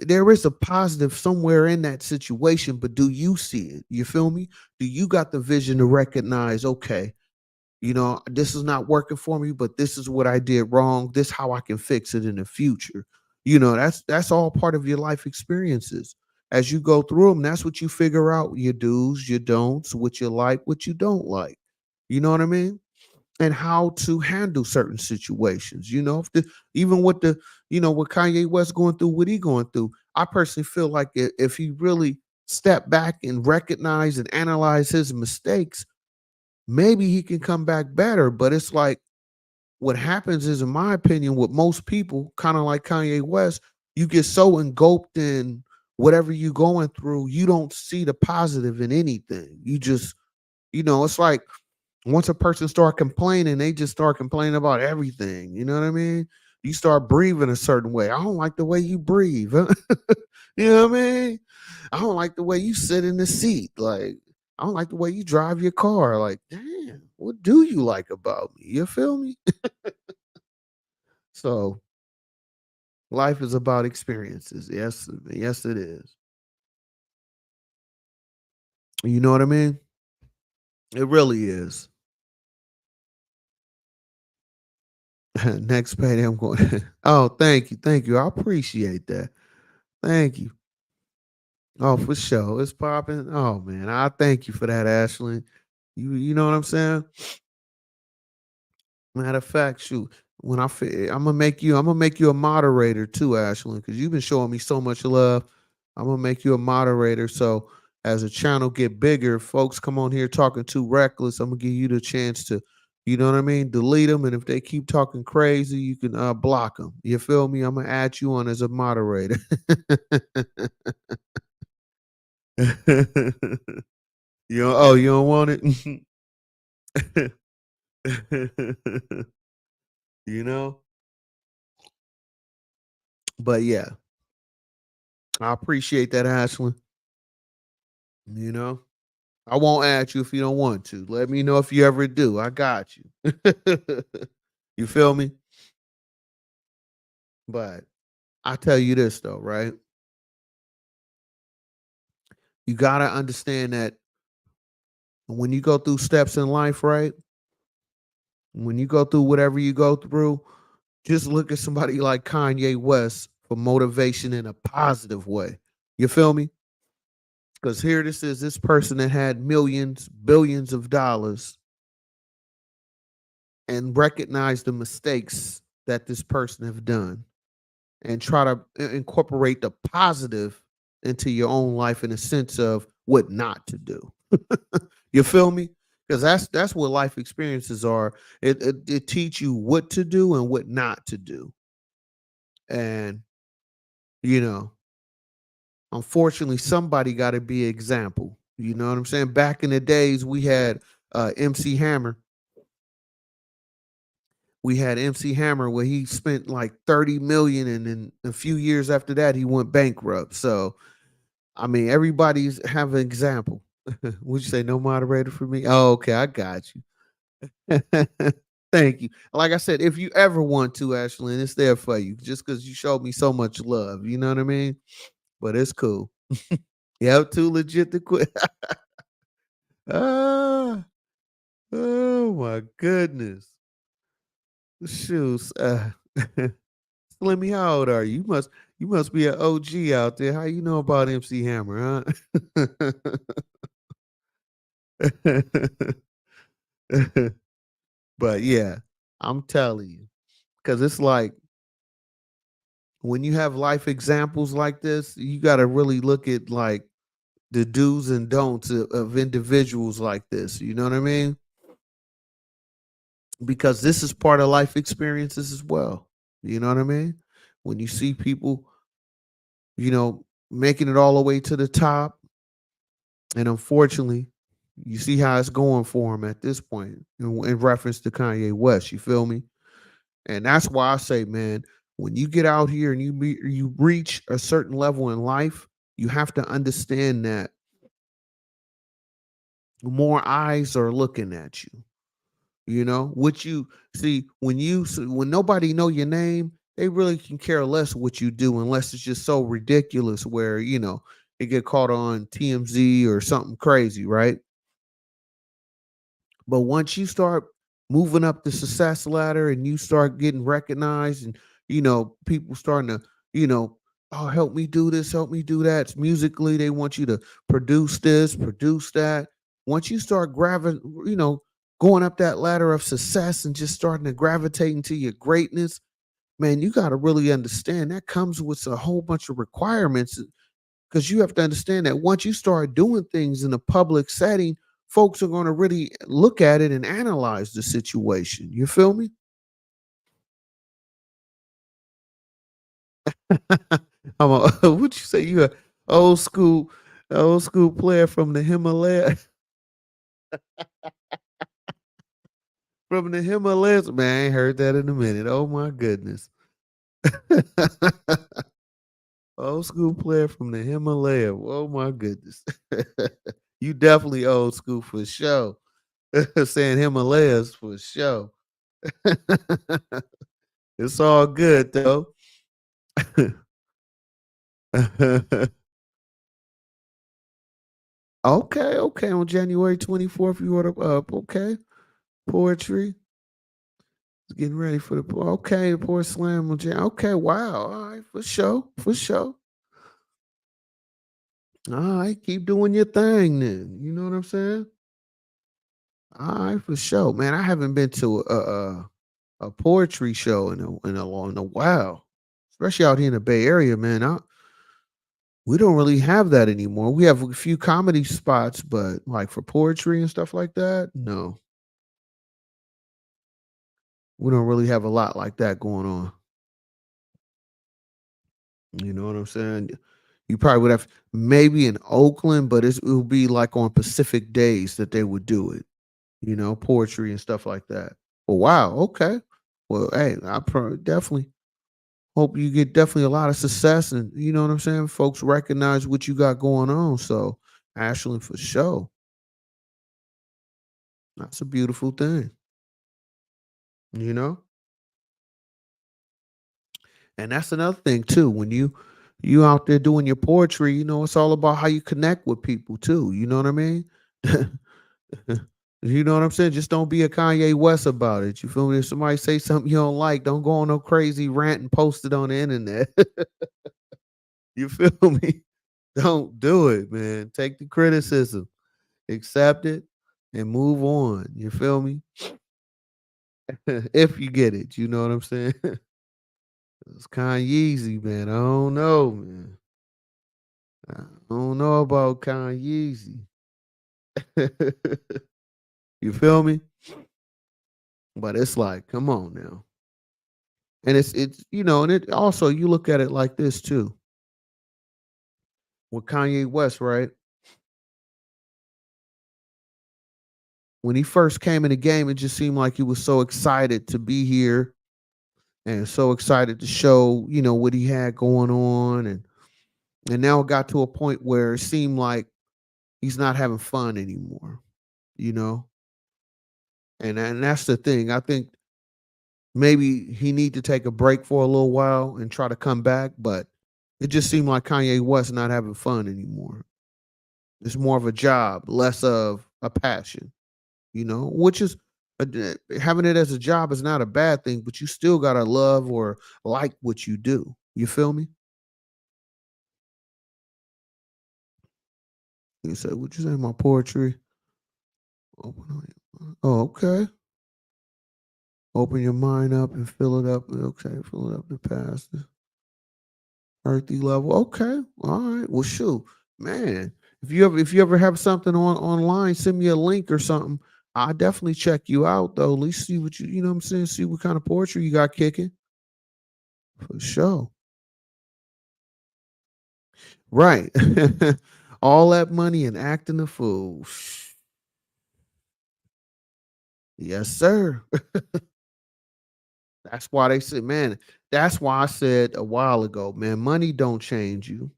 there is a positive somewhere in that situation, but do you see it? You feel me? Do you got the vision to recognize, okay, this is not working for me, but this is what I did wrong. This how I can fix it in the future. That's all part of your life experiences. As you go through them, that's what you figure out your do's, your don'ts, what you like, what you don't like. You know what I mean? And how to handle certain situations. Even with with Kanye West going through what he going through, I personally feel like if he really stepped back and recognize and analyze his mistakes, maybe he can come back better. But it's like what happens is, in my opinion, with most people, kind of like Kanye West, you get so engulfed in whatever you going through, you don't see the positive in anything. You just, it's like once a person start complaining, they just start complaining about everything. You know what I mean? You start breathing a certain way. I don't like the way you breathe. You know what I mean? I don't like the way you sit in the seat. Like, I don't like the way you drive your car. Like, damn, what do you like about me? You feel me? So life is about experiences. Yes, yes, it is. You know what I mean? It really is. Next payday, I'm going. Oh, thank you, thank you. I appreciate that. Thank you. Oh, for sure. It's popping. Oh man, I thank you for that, Ashley. You know what I'm saying? Matter of fact, shoot, I'm gonna make you a moderator too, Ashley, because you've been showing me so much love. I'm gonna make you a moderator. So as the channel get bigger, folks come on here talking too reckless. I'm gonna give you the chance to, you know what I mean, delete them. And if they keep talking crazy, you can block them. You feel me? I'm gonna add you on as a moderator. You don't want it? you know? But yeah, I appreciate that, Ashley. You know? I won't add you if you don't want to. Let me know if you ever do. I got you. You feel me? But I tell you this though, right? You gotta understand that when you go through steps in life, right? When you go through whatever you go through, just look at somebody like Kanye West for motivation in a positive way. You feel me? Because here this is this person that had millions, billions of dollars and recognize the mistakes that this person have done and try to incorporate the positive into your own life in a sense of what not to do. You feel me? Because that's what life experiences are. It teach you what to do and what not to do. And you know, unfortunately, somebody got to be an example. You know what I'm saying? Back in the days, MC Hammer. We had MC Hammer where he spent like 30 million, and then a few years after that, he went bankrupt. So I mean, everybody's have an example. Would you say no moderator for me? Oh, okay, I got you. Thank you. Like I said, if you ever want to, Ashley, it's there for you. Just because you showed me so much love, you know what I mean? But it's cool. Yep, too legit to quit. ah, oh my goodness. Shoes. Slimmy, how old are you? You must be an OG out there. How you know about MC Hammer, huh? But yeah, I'm telling you, because it's like when you have life examples like this, you got to really look at like the do's and don'ts of individuals like this. You know what I mean? Because this is part of life experiences as well. You know what I mean? When you see people, making it all the way to the top, and unfortunately, you see how it's going for him at this point in reference to Kanye West. You feel me? And that's why I say, man, when you get out here and you reach a certain level in life, you have to understand that more eyes are looking at you. You know, what you see when nobody know your name, they really can care less what you do unless it's just so ridiculous where it get caught on TMZ or something crazy, right? But once you start moving up the success ladder and you start getting recognized and people starting to, you know, oh, help me do this, help me do that. Musically, they want you to produce this, produce that. Once you start going up that ladder of success and just starting to gravitate into your greatness, man, you got to really understand that comes with a whole bunch of requirements because you have to understand that once you start doing things in a public setting, folks are going to really look at it and analyze the situation. You feel me? I'm a what you say? You a old school old school player from the Himalaya from the Himalayas? Man, I ain't heard that in a minute. Oh my goodness. Old school player from the Himalaya. Oh my goodness. You definitely old school for sure. Saying Himalayas for sure. It's all good though. Okay, okay. On January 24th, you order up. Okay. Poetry. Getting ready for the okay, poor slam on okay, wow. All right, for sure. For sure. All right, keep doing your thing then. You know what I'm saying? All right, for sure. Man, I haven't been to a poetry show in a while. Especially out here in the Bay Area, man. We don't really have that anymore. We have a few comedy spots, but like for poetry and stuff like that, no. We don't really have a lot like that going on. You know what I'm saying? You probably would have maybe in Oakland, but it would be like on Pacific days that they would do it, poetry and stuff like that. Well, wow. Okay. Well, hey, definitely hope you get definitely a lot of success and you know what I'm saying? Folks recognize what you got going on. So, Ashley, for sure. That's a beautiful thing, you know? And that's another thing too. When you out there doing your poetry, it's all about how you connect with people too. You know what I mean? You know what I'm saying? Just don't be a Kanye West about it. You feel me? If somebody say something you don't like, don't go on no crazy rant and post it on the internet. You feel me? Don't do it, man. Take the criticism, accept it, and move on. You feel me? If you get it, you know what I'm saying? It's Kanye, man. I don't know, man. I don't know about Kanye. You feel me? But it's like, come on now. And and it also you look at it like this too. With Kanye West, right? When he first came in the game, it just seemed like he was so excited to be here and so excited to show, what he had going on. And now it got to a point where it seemed like he's not having fun anymore, you know? And that's the thing. I think maybe he need to take a break for a little while and try to come back, but it just seemed like Kanye West not having fun anymore. It's more of a job, less of a passion, which is having it as a job is not a bad thing, but you still gotta love or like what you do. You feel me? You say, "What you say? My poetry." Oh, okay. Open your mind up and fill it up. Okay, fill it up the past. Earthy level. Okay. All right. Well, shoot, man. If you ever have something online, send me a link or something. I definitely check you out though. At least see what you know what I'm saying. See what kind of poetry you got kicking for sure. Right. All that money and acting a fool. Yes, sir. That's why they said, man. That's why I said a while ago, man. Money don't change you.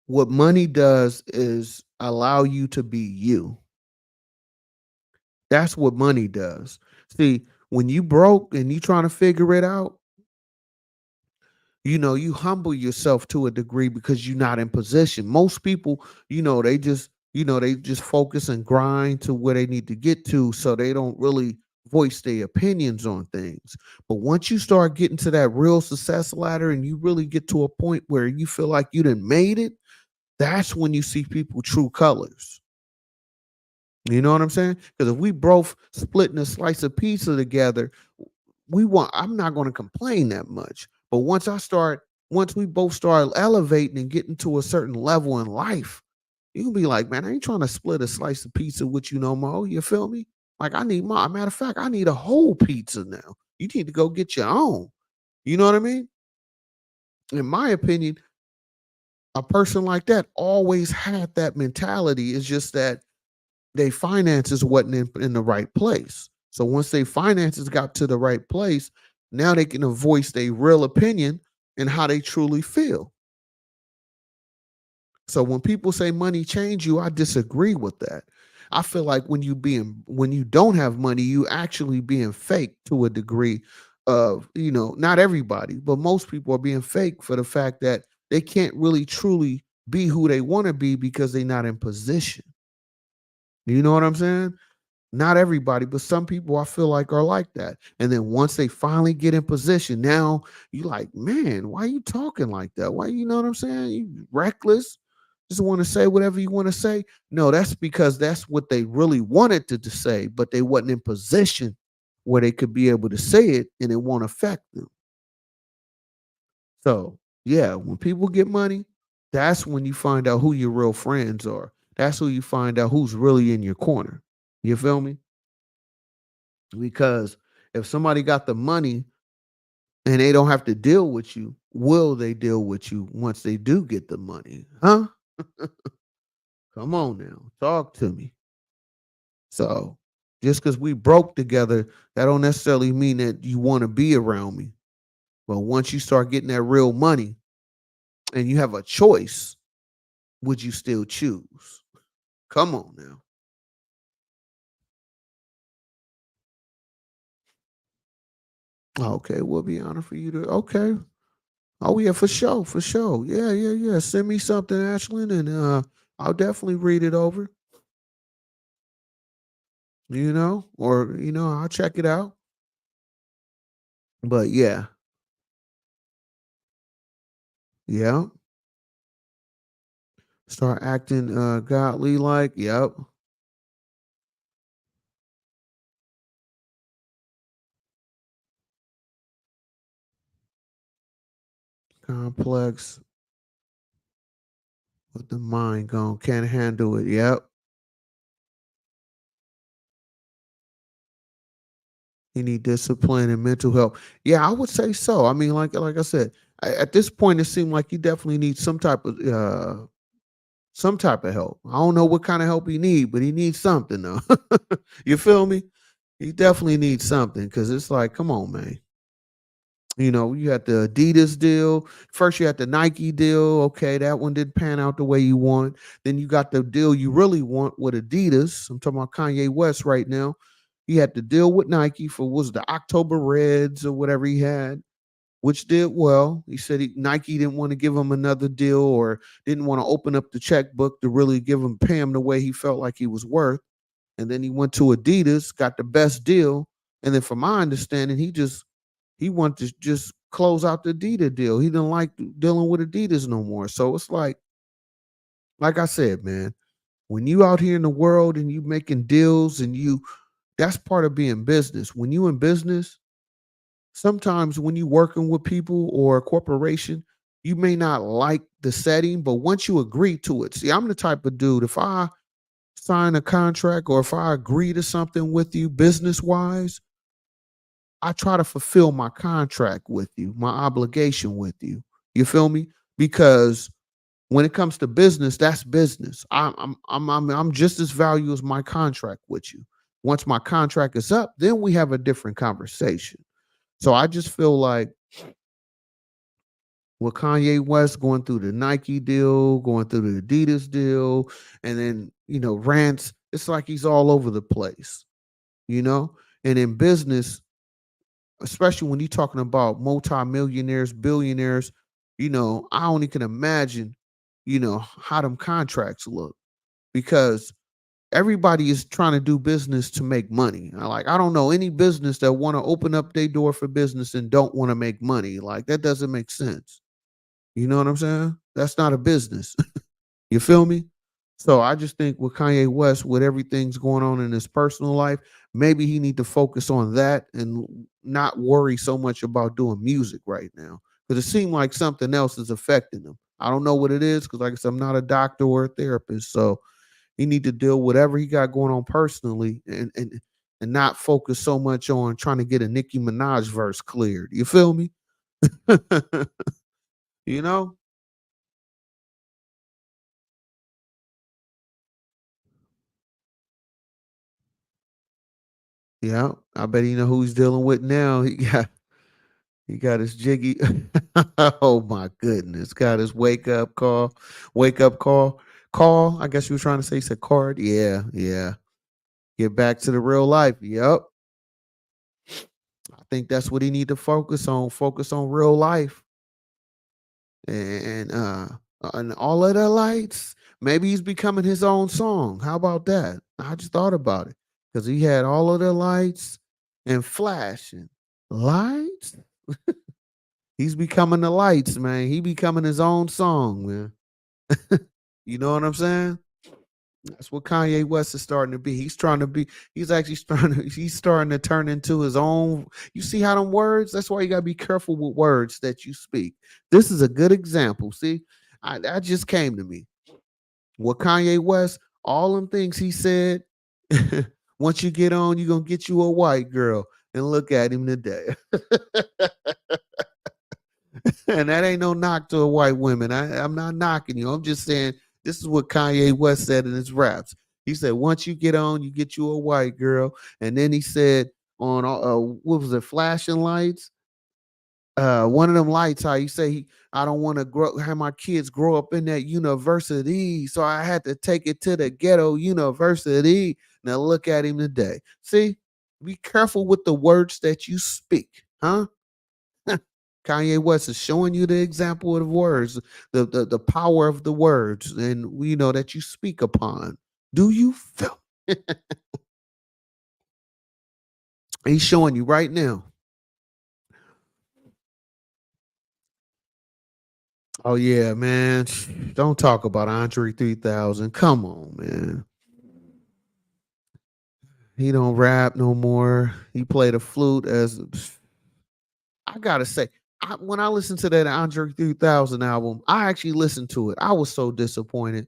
What money does is allow you to be you. That's what money does. See, when you broke and you trying to figure it out, you humble yourself to a degree because you're not in position. Most people, they just focus and grind to where they need to get to, so they don't really voice their opinions on things. But once you start getting to that real success ladder and you really get to a point where you feel like you done made it, that's when you see people true colors. You know what I'm saying? Because if we both splitting a slice of pizza together, I'm not going to complain that much. But once we both start elevating and getting to a certain level in life, you can be like, man, I ain't trying to split a slice of pizza with you no more. You feel me? Like I need my matter of fact, I need a whole pizza now. You need to go get your own. You know what I mean? In my opinion, a person like that always had that mentality. It's just that they finances wasn't in the right place. So once they finances got to the right place, now they can voice their real opinion and how they truly feel. So when people say money change you, I disagree with that. I feel like when you don't have money, you actually being fake to a degree of, not everybody, but most people are being fake for the fact that they can't really truly be who they want to be because they're not in position. You know what I'm saying? Not everybody, but some people I feel like are like that. And then once they finally get in position, now you like, man, why you talking like that? Why, you know what I'm saying? You reckless, just want to say whatever you want to say. No, that's because that's what they really wanted to say, but they wasn't in position where they could be able to say it and it won't affect them. So yeah, when people get money, that's when you find out who your real friends are. That's who you find out who's really in your corner. You feel me? Because if somebody got the money and they don't have to deal with you, will they deal with you once they do get the money? Huh? Come on now, talk to me. So just because we broke together, that don't necessarily mean that you want to be around me. But once you start getting that real money and you have a choice, would you still choose? Come on now. Okay, we'll be honored for you to. Okay. Oh yeah, for sure, for sure. Yeah, yeah, yeah. Send me something, Ashlyn, and I'll definitely read it over. Or I'll check it out. But yeah, yeah. Start acting godly like. Yep. Complex with the mind gone. Can't handle it. Yep. You need discipline and mental health. Yeah, I would say so. I mean, like I said, at this point, it seemed like you definitely need some type of help. I don't know what kind of help he need, but he needs something though. You feel me? He definitely needs something because it's like, come on, man. You had the Adidas deal. First, you had the Nike deal. Okay, that one didn't pan out the way you want. Then you got the deal you really want with Adidas. I'm talking about Kanye West right now. He had to deal with Nike for was the October Reds or whatever he had, which did well. He said Nike didn't want to give him another deal or didn't want to open up the checkbook to really pay him the way he felt like he was worth. And then he went to Adidas, got the best deal. And then, from my understanding, he wanted to just close out the Adidas deal. He didn't like dealing with Adidas no more. So it's like I said, man, when you out here in the world and you making deals and that's part of being business. When you in business, sometimes when you working with people or a corporation, you may not like the setting, but once you agree to it, see, I'm the type of dude, if I sign a contract or if I agree to something with you business wise, I try to fulfill my contract with you, my obligation with you. You feel me? Because when it comes to business, that's business. I'm just as valuable as my contract with you. Once my contract is up, then we have a different conversation. So I just feel like with Kanye West going through the Nike deal, going through the Adidas deal, and then rants, it's like he's all over the place, you know. And in business, especially when you're talking about multimillionaires, billionaires, I only can imagine, how them contracts look because everybody is trying to do business to make money. I don't know any business that want to open up their door for business and don't want to make money. Like that doesn't make sense. You know what I'm saying? That's not a business. You feel me? So I just think with Kanye West, with everything's going on in his personal life, maybe he need to focus on that and not worry so much about doing music right now. Because it seemed like something else is affecting him. I don't know what it is, because like I said, I'm not a doctor or a therapist. So he need to deal with whatever he got going on personally and not focus so much on trying to get a Nicki Minaj verse cleared. You feel me? You know? Yeah. I bet you know who he's dealing with now. He got his jiggy. Oh my goodness. Got his wake up call. Call. I guess you were trying to say he said card. Yeah, yeah. Get back to the real life. Yep. I think that's what he need to focus on. Focus on real life. And all of the lights. Maybe he's becoming his own song. How about that? I just thought about it. Because he had all of the lights and flashing. Lights? He's becoming the lights, man. He becoming his own song, man. You know what I'm saying? That's what Kanye West is starting to be. He's trying to be, he's actually starting to turn into his own. You see how them words? That's why you gotta be careful with words that you speak. This is a good example. See, that just came to me. What Kanye West, all them things he said, once you get on, you're gonna get you a white girl. And look at him today. And that ain't no knock to a white women. I'm not knocking you. I'm just saying this is what Kanye West said in his raps. He said, once you get on, you get you a white girl. And then he said on what was it, flashing lights? One of them lights, how you say I don't want to grow have my kids grow up in that university. So I had to take it to the ghetto university. Now look at him today. See, be careful with the words that you speak, huh? Kanye West is showing you the example of the words, the power of the words, and we know that you speak upon. Do you feel? He's showing you right now. Oh yeah, man. Don't talk about Andre 3000. Come on, man. He don't rap no more. He played a flute as I gotta say. When I listened to that Andre 3000 album, I actually listened to it. I was so disappointed.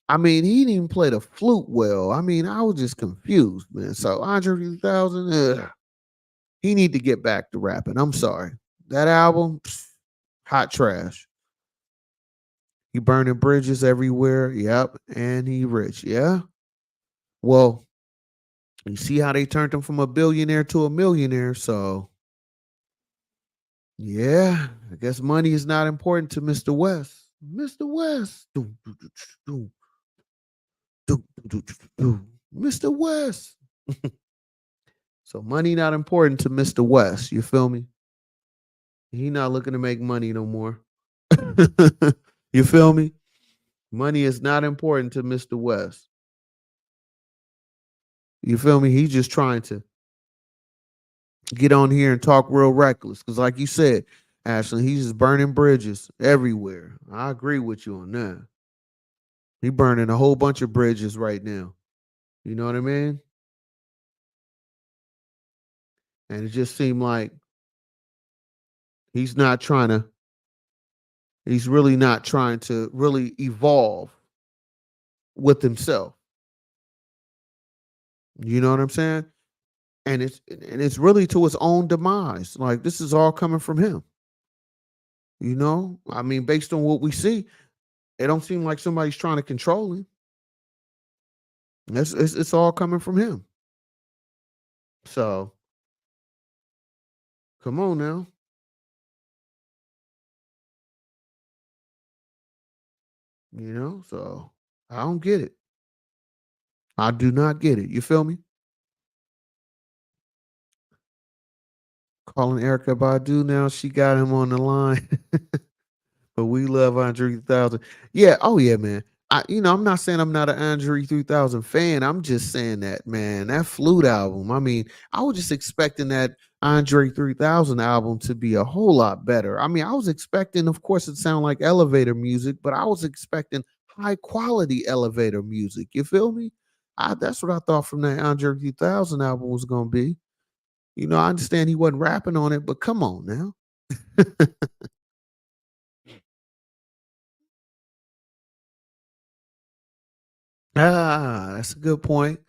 I mean, he didn't even play the flute well. I mean, I was just confused, man. So Andre 3000, he need to get back to rapping. I'm sorry. That album, hot trash. He burning bridges everywhere. Yep. And he rich. Yeah. Well, you see how they turned him from a billionaire to a millionaire. So yeah, I guess money is not important to Mr. West. Mr. West. Mr. West. So money not important to Mr. West. You feel me? He not looking to make money no more. You feel me? Money is not important to Mr. West. You feel me? He's just trying to get on here and talk real reckless. Because, like you said, Ashley, he's just burning bridges everywhere. I agree with you on that. He burning a whole bunch of bridges right now. You know what I mean? And it just seemed like he's not trying to, he's really not trying to really evolve with himself. You know what I'm saying? And it's really to his own demise. Like this is all coming from him. You know, I mean, based on what we see, it don't seem like somebody's trying to control him. It's all coming from him. So come on now, you know. So I don't get it. I do not get it. You feel me? Calling Erica Badu now. She got him on the line. But we love Andre 3000. Yeah, oh yeah, man. I'm not saying I'm not an Andre 3000 fan. I'm just saying that, man, that flute album. I mean, I was just expecting that Andre 3000 album to be a whole lot better. I mean, I was expecting, of course, it sounded like elevator music, but I was expecting high quality elevator music. You feel me? That's what I thought from that Andre 3000 album was going to be. I understand he wasn't rapping on it, but come on now. That's a good point.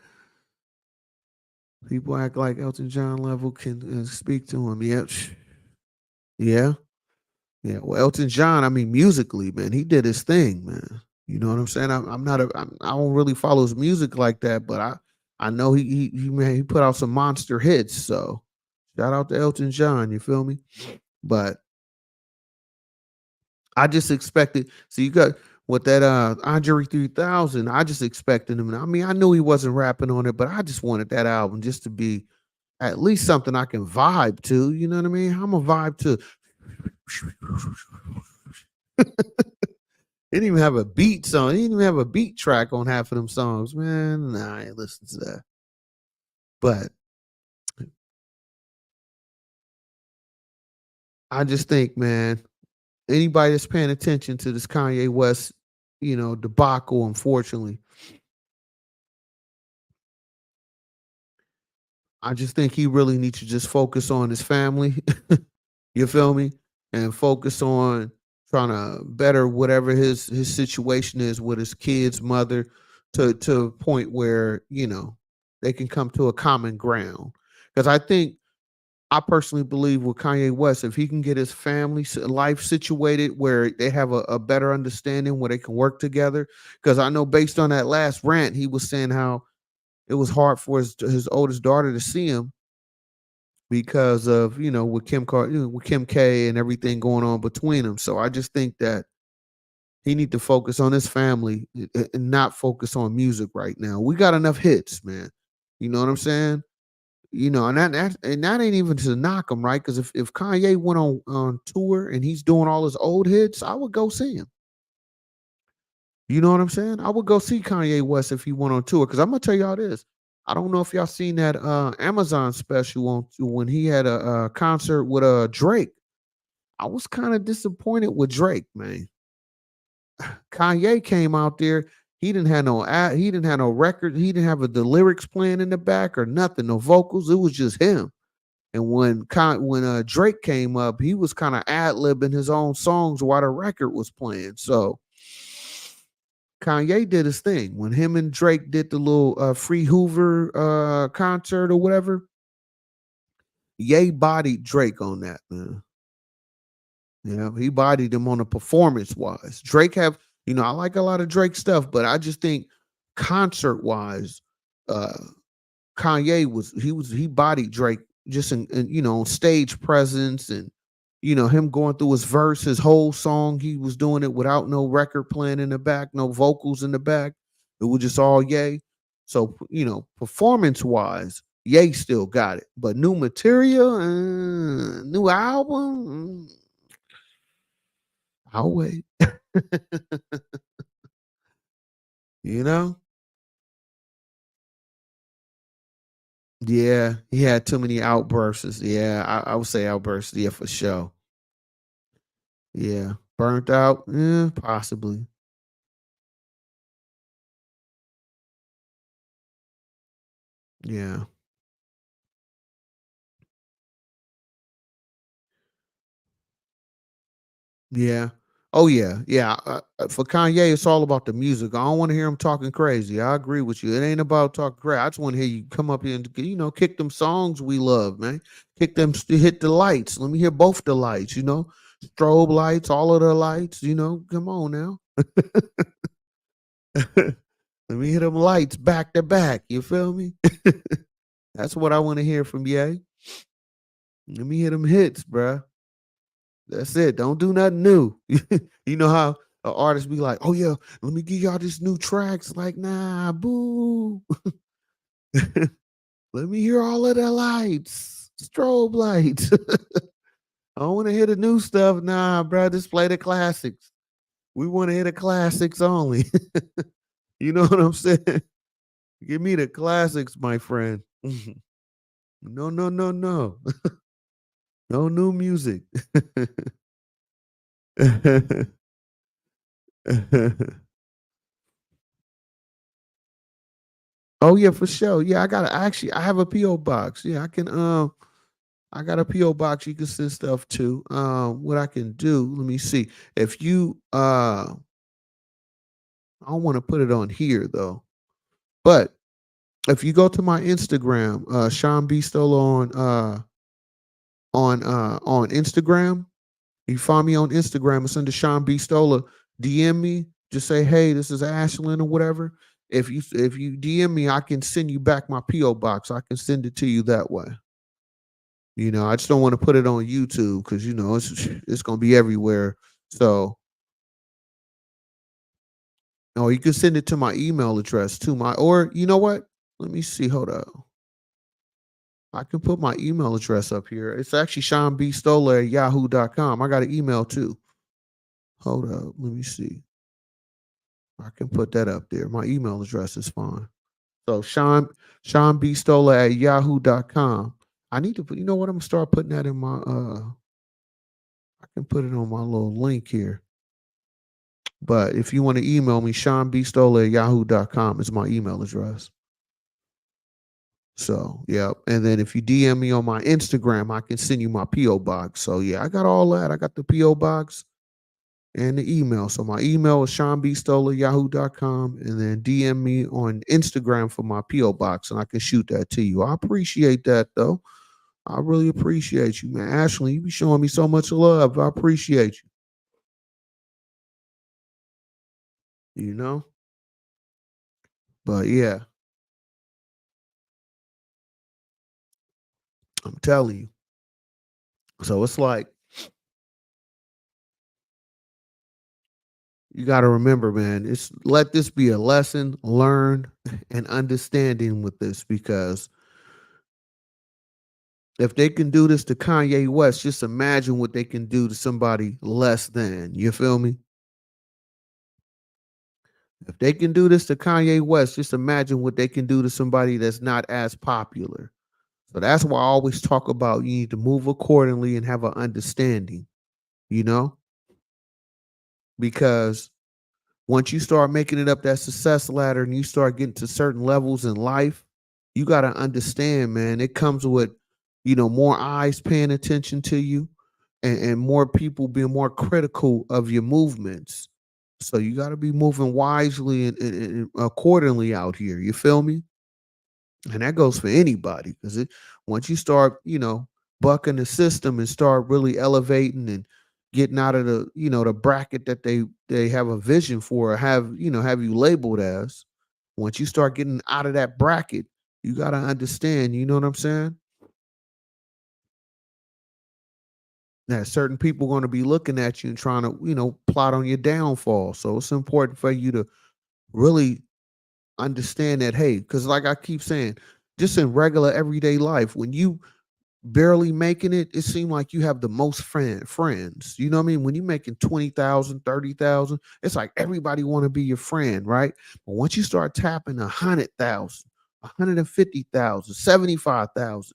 People act like Elton John level can speak to him. Yep. Yeah. Yeah, well, Elton John, I mean, musically, man, he did his thing, man. You know what I'm saying? I'm not a, I don't really follow his music like that, but I know he put out some monster hits. So shout out to Elton John. You feel me? But I just expected. So you got with that Andre 3000. I just expected him. I mean, I knew he wasn't rapping on it, but I just wanted that album just to be at least something I can vibe to. You know what I mean? I'm a vibe to. He didn't even have a beat song. He didn't even have a beat track on half of them songs, man. Nah, I ain't listen to that. But I just think, man, anybody that's paying attention to this Kanye West, debacle, unfortunately, I just think he really needs to just focus on his family. You feel me? And focus on trying to better whatever his situation is with his kid's mother to a point where, they can come to a common ground. Because I personally believe with Kanye West, if he can get his family life situated where they have a better understanding where they can work together. Because I know based on that last rant, he was saying how it was hard for his oldest daughter to see him because of with Kim K and everything going on between them. So I just think that he need to focus on his family and not focus on music right now. We got enough hits, man. You know what I'm saying? And that ain't even to knock him, right? Because if Kanye went on tour and he's doing all his old hits, I would go see him. You know what I'm saying? I would go see Kanye West if he went on tour. Because I'm gonna tell y'all this. I don't know if y'all seen that Amazon special on when he had a concert with Drake. I was kind of disappointed with Drake, man. Kanye came out there. He didn't have no record. He didn't have the lyrics playing in the back or nothing, no vocals. It was just him. And when Drake came up, he was kind of ad libbing his own songs while the record was playing. So Kanye did his thing. When him and Drake did the little Free Hoover concert or whatever, Ye bodied Drake on that, man. He bodied him on a performance wise. Drake I like a lot of Drake stuff, but I just think concert wise, uh, Kanye he bodied Drake just in on stage presence and him going through his verse, his whole song. He was doing it without no record playing in the back, no vocals in the back. It was just all Ye. So performance wise, Ye still got it, but new material, new album, I'll wait. you know. Yeah, he had too many outbursts. Yeah, I would say outbursts. Yeah, for sure. Yeah, burnt out. Yeah, possibly. Yeah, yeah. Oh yeah, yeah. For Kanye, it's all about the music. I don't want to hear him talking crazy. I agree with you. It ain't about talking crazy. I just want to hear you come up here and kick them songs we love, man. Kick them, hit the lights. Let me hear both the lights. Strobe lights, all of the lights. Come on now. Let me hit them lights back to back. You feel me? That's what I want to hear from Ye. Let me hit them hits, bruh. That's it. Don't do nothing new. You know how an artist be like, "Oh yeah, let me give y'all this new tracks." Like, nah, boo. Let me hear all of the lights, strobe lights. I don't want to hear the new stuff. Nah, bro. Just play the classics. We want to hear the classics only. You know what I'm saying? Give me the classics, my friend. No, no, no, no. No new music. Oh yeah, for sure. Yeah, I have a PO box. Yeah, I got a PO box you can send stuff to. What I can do, let me see. If you I don't want to put it on here though. But if you go to my Instagram, Sean B Stolo on Instagram, You find me on Instagram. It's under Sean B. Stoller. DM me. Just say, hey, this is Ashlyn or whatever. If you DM me, I can send you back my PO box. I can send it to you that way. I just don't want to put it on YouTube because it's gonna be everywhere. So, oh, you can send it to my email address too. Or you know what? Let me see. Hold up. I can put my email address up here. It's actually Sean B. Stoller at yahoo.com. I got an email too. Hold up. Let me see. I can put that up there. My email address is fine. So Sean B. Stoller at yahoo.com. I need to put, you know what? I'm gonna start putting that in my I can put it on my little link here. But if you want to email me, Sean B. Stoller at yahoo.com is my email address. So yeah. And then if you DM me on my Instagram, I can send you my P.O. box. So yeah, I got all that. I got the P.O. box and the email. So my email is seanbstoller@yahoo.com, and then DM me on Instagram for my PO box, and I can shoot that to you. I appreciate that though. I really appreciate you, man. Ashley, you be showing me so much love. I appreciate you. You know, but yeah, I'm telling you. So it's like you got to remember, man. It's let this be a lesson learned and understanding with this because if they can do this to Kanye West, just imagine what they can do to somebody less than. You feel me? If they can do this to Kanye West, just imagine what they can do to somebody that's not as popular. So that's why I always talk about you need to move accordingly and have an understanding, you know, because once you start making it up that success ladder and you start getting to certain levels in life, you got to understand, man, it comes with, more eyes paying attention to you and more people being more critical of your movements. So you got to be moving wisely and accordingly out here. You feel me? And that goes for anybody because once you start, bucking the system and start really elevating and getting out of the bracket that they have a vision for or have you labeled as, once you start getting out of that bracket, you got to understand, you know what I'm saying? That certain people going to be looking at you and trying to, plot on your downfall. So it's important for you to really understand that, hey, because like I keep saying, just in regular everyday life, when you barely making it, it seems like you have the most friends. You know what I mean? When you're making 20,000, 30,000, it's like everybody want to be your friend, right? But once you start tapping 100,000, 150,000, 75,000,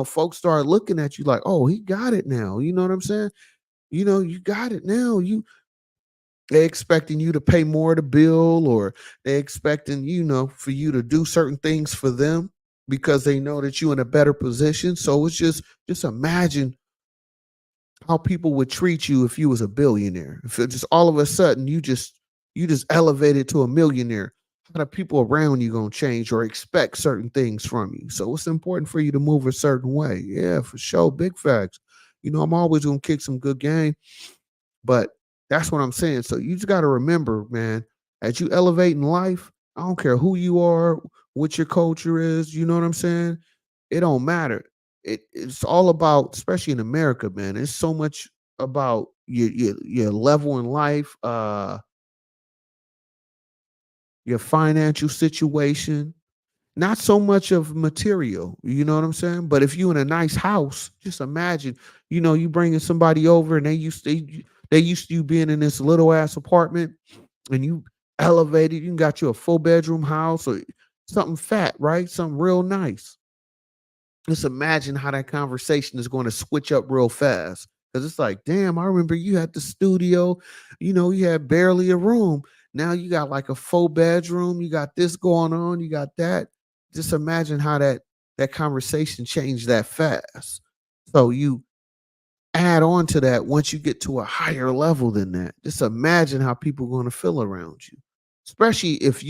folks start looking at you like, oh, he got it now. You know what I'm saying? You got it now. They expecting you to pay more to bill, or they expecting, for you to do certain things for them because they know that you're in a better position. So it's just imagine how people would treat you if you was a billionaire. If it just all of a sudden you just elevated to a millionaire, how the people around you gonna change or expect certain things from you? So it's important for you to move a certain way. Yeah, for sure. Big facts. I'm always gonna kick some good game. But that's what I'm saying. So you just got to remember, man, as you elevate in life, I don't care who you are, what your culture is, you know what I'm saying? It don't matter. It's all about, especially in America, man. It's so much about your level in life, your financial situation, not so much of material, you know what I'm saying? But if you in a nice house, just imagine, you bringing somebody over and they used to you being in this little ass apartment and you elevated, you got you a 4 bedroom house or something fat, right? Something real nice. Just imagine how that conversation is going to switch up real fast. Cause it's like, damn, I remember you had the studio, you had barely a room. Now you got like a 4 bedroom, you got this going on, you got that. Just imagine how that conversation changed that fast. So you add on to that once you get to a higher level than that. Just imagine how people are going to feel around you. Especially if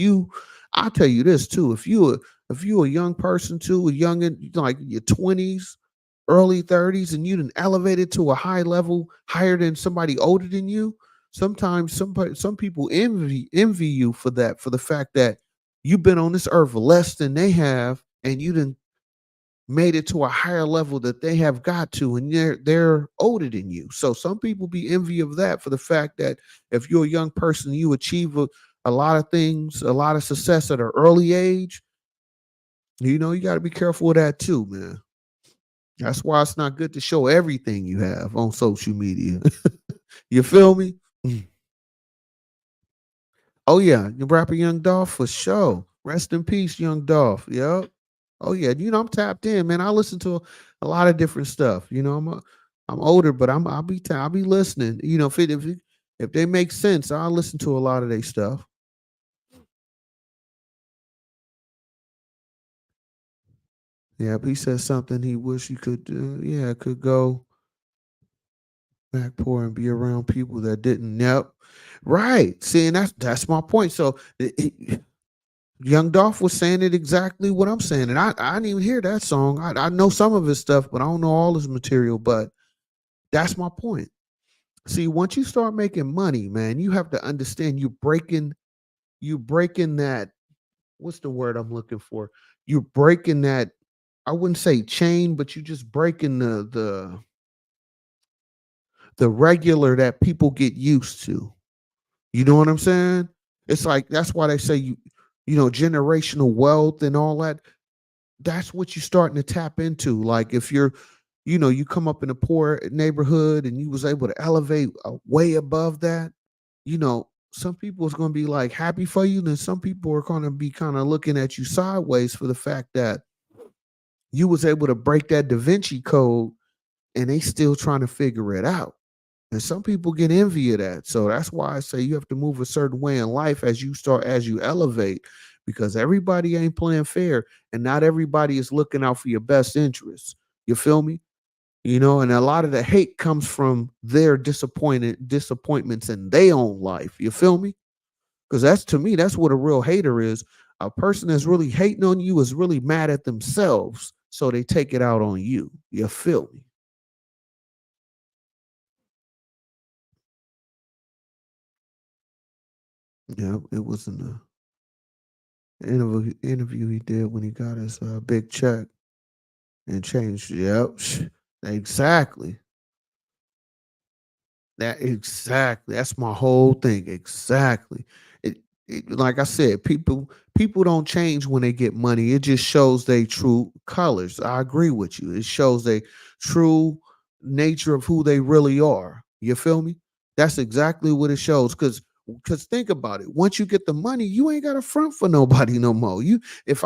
I'll tell you this too, if you a young person too, a young in like your 20s, early 30s and you done elevated to a high level higher than somebody older than you, sometimes some people envy you for that, for the fact that you've been on this earth less than they have and you done made it to a higher level that they have got to, and they're older than you. So some people be envy of that, for the fact that if you're a young person, you achieve a lot of things, a lot of success at an early age. You got to be careful of that too, man. That's why it's not good to show everything you have on social media. You feel me? Mm. Oh yeah, you rapper Young Dolph for sure. Rest in peace, Young Dolph. Yep. Oh yeah, I'm tapped in, man. I listen to a lot of different stuff. I'm older, but I'll be listening. If they make sense, I'll listen to a lot of their stuff. Yeah, he said something he wish he could. Yeah, could go back poor and be around people that didn't. Yep. Right. See, and that's my point. So Young Dolph was saying it exactly what I'm saying, and I didn't even hear that song. I know some of his stuff, but I don't know all his material. But that's my point. See, once you start making money, man, you have to understand you breaking that. What's the word I'm looking for? You're breaking that. I wouldn't say chain, but you just breaking the regular that people get used to. You know what I'm saying? It's like that's why they say generational wealth and all that. That's what you're starting to tap into. Like if you come up in a poor neighborhood and you was able to elevate way above that, some people is going to be like happy for you, and some people are going to be kind of looking at you sideways for the fact that you was able to break that Da Vinci code and they still trying to figure it out. And some people get envy of that. So that's why I say you have to move a certain way in life as you elevate, because everybody ain't playing fair and not everybody is looking out for your best interests. You feel me? And a lot of the hate comes from their disappointments in their own life. You feel me? Because that's, to me, that's what a real hater is. A person that's really hating on you is really mad at themselves. So they take it out on you. You feel me? Yeah, it was in the interview he did when he got his big check and changed. Yep, exactly. That's my whole thing. Exactly. Like I said, people don't change when they get money. It just shows they true colors. I agree with you. It shows they true nature of who they really are. You feel me? That's exactly what it shows. Because think about it. Once you get the money, you ain't got to front for nobody no more. If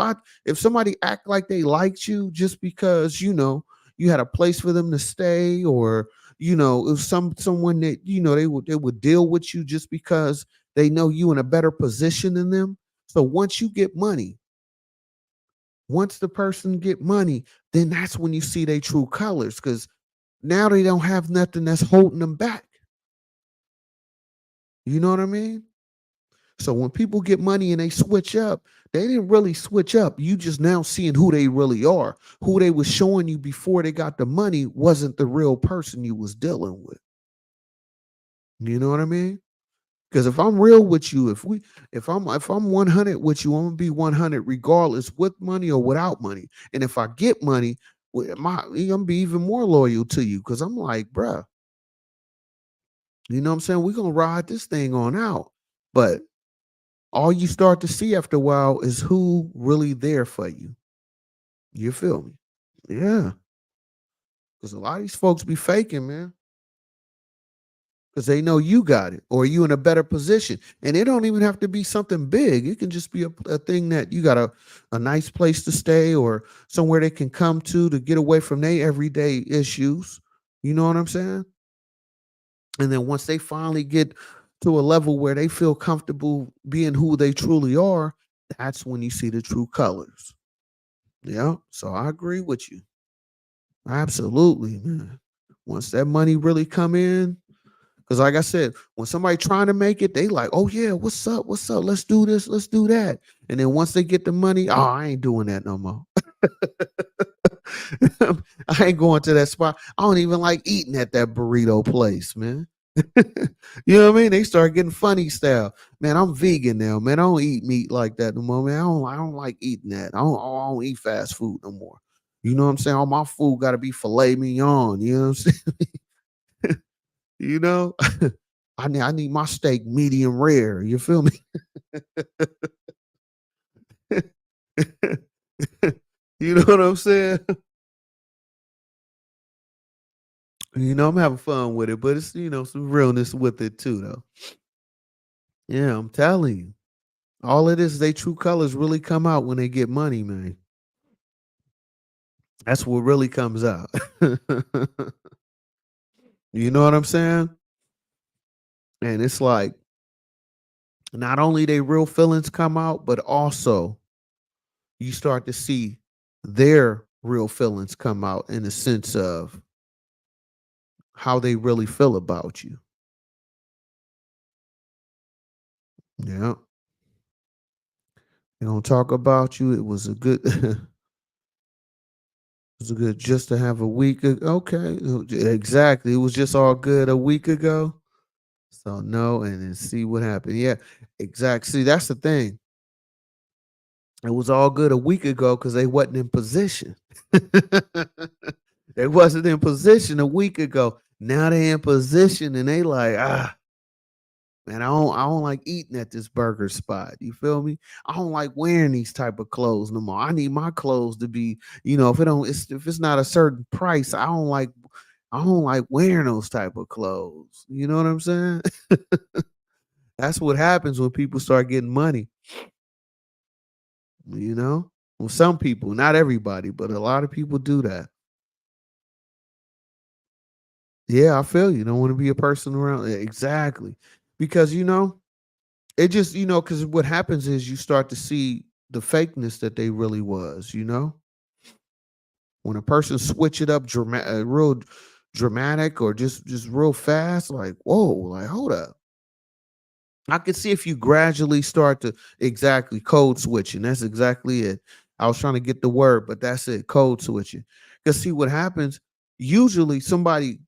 somebody act like they liked you just because you had a place for them to stay, or if someone that they would deal with you just because they know you in a better position than them. So once the person get money, then that's when you see their true colors, because now they don't have nothing that's holding them back. You know what I mean? So when people get money and they switch up, they didn't really switch up. You just now seeing who they really are. Who they was showing you before they got the money wasn't the real person you was dealing with. You know what I mean? Because if I'm real with you, if I'm 100 with you, I'm gonna be 100 regardless with money or without money. And if I get money, I'm gonna be even more loyal to you, because I'm like, bruh, you know what I'm saying? We're gonna ride this thing on out. But all you start to see after a while is who really there for you. You feel me? Yeah. Because a lot of these folks be faking, man. Because they know you got it, or you in a better position. And it don't even have to be something big. It can just be a thing that you got a nice place to stay, or somewhere they can come to get away from their everyday issues. You know what I'm saying? And then once they finally get to a level where they feel comfortable being who they truly are, that's when you see the true colors. Yeah. So I agree with you. Absolutely, man. Once that money really come in, because like I said, when somebody trying to make it, they like, oh yeah, what's up? What's up? Let's do this, let's do that. And then once they get the money, oh, I ain't doing that no more. I ain't going to that spot. I don't even like eating at that burrito place, man. You know what I mean? They start getting funny style. Man, I'm vegan now, man. I don't eat meat like that no more, man. I don't like eating that. I don't eat fast food no more. You know what I'm saying? All my food got to be filet mignon. You know what I'm saying? You know, I need my steak medium rare. You feel me? You know what I'm saying? I'm having fun with it, but it's some realness with it too, though. Yeah, I'm telling you. All it is, they true colors really come out when they get money, man. That's what really comes out. You know what I'm saying? And it's like not only they real feelings come out, but also you start to see their real feelings come out in the sense of how they really feel about you. Yeah. They don't talk about you. It was a good it was a good just to have a week. Okay. Exactly. It was just all good a week ago. So no, and then see what happened. Yeah, exactly. See, that's the thing. It was all good a week ago because they wasn't in position. They wasn't in position a week ago. Now they in position and they like, man, I don't like eating at this burger spot. You feel me? I don't like wearing these type of clothes no more. I need my clothes to be, if it's not a certain price, I don't like wearing those type of clothes. You know what I'm saying? That's what happens when people start getting money, you know? Well, some people, not everybody, but a lot of people do that. Yeah, I feel you. Don't want to be a person around. Exactly. Because, it just, because what happens is you start to see the fakeness that they really was. When a person switch it up real dramatic or just real fast, like, whoa, like, hold up. I could see if you gradually start to exactly code switching. That's exactly it. I was trying to get the word, but that's it, code switching. Because see what happens, usually somebody,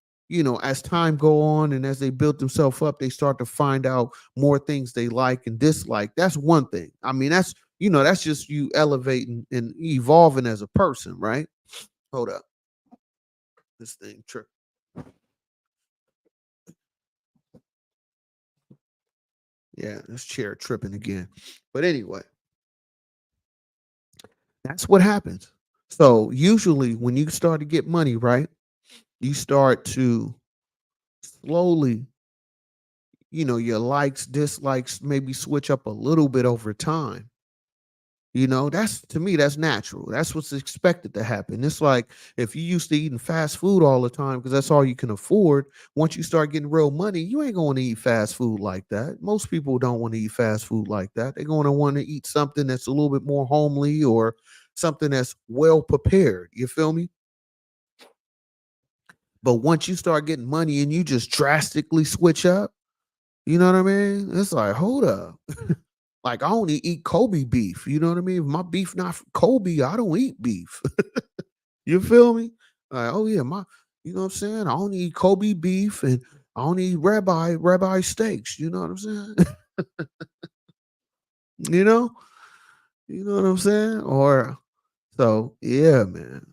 as time go on and as they build themselves up, they start to find out more things they like and dislike. That's one thing. I mean, that's just you elevating and evolving as a person, right? Hold up. This thing trip. Yeah, this chair tripping again. But anyway, that's what happens. So usually when you start to get money, right, you start to slowly, your likes, dislikes maybe switch up a little bit over time. That's to me, that's natural. That's what's expected to happen. It's like if you used to eating fast food all the time because that's all you can afford, once you start getting real money, you ain't going to eat fast food like that. Most people don't want to eat fast food like that. They're going to want to eat something that's a little bit more homely or something that's well prepared. You feel me? But once you start getting money and you just drastically switch up, you know what I mean? It's like, hold up. Like I only eat Kobe beef. You know what I mean? If my beef not Kobe, I don't eat beef. You feel me? Like, oh yeah, you know what I'm saying? I only eat Kobe beef and I only eat ribeye steaks. You know what I'm saying? you know? You know what I'm saying? Or so yeah, man.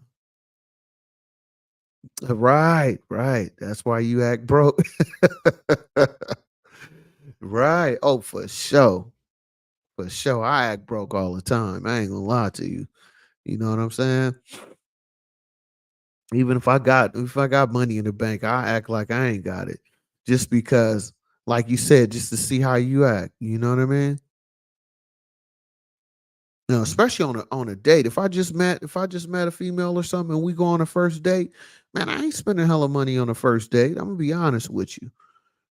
Right, right. That's why you act broke. Right. Oh, for sure. For sure. I act broke all the time. I ain't gonna lie to you. You know what I'm saying? Even if I got money in the bank, I act like I ain't got it. Just because, like you said, just to see how you act. You know what I mean? Especially on a date. If I just met a female or something and we go on a first date, man, I ain't spending hella money on a first date. I'm gonna be honest with you.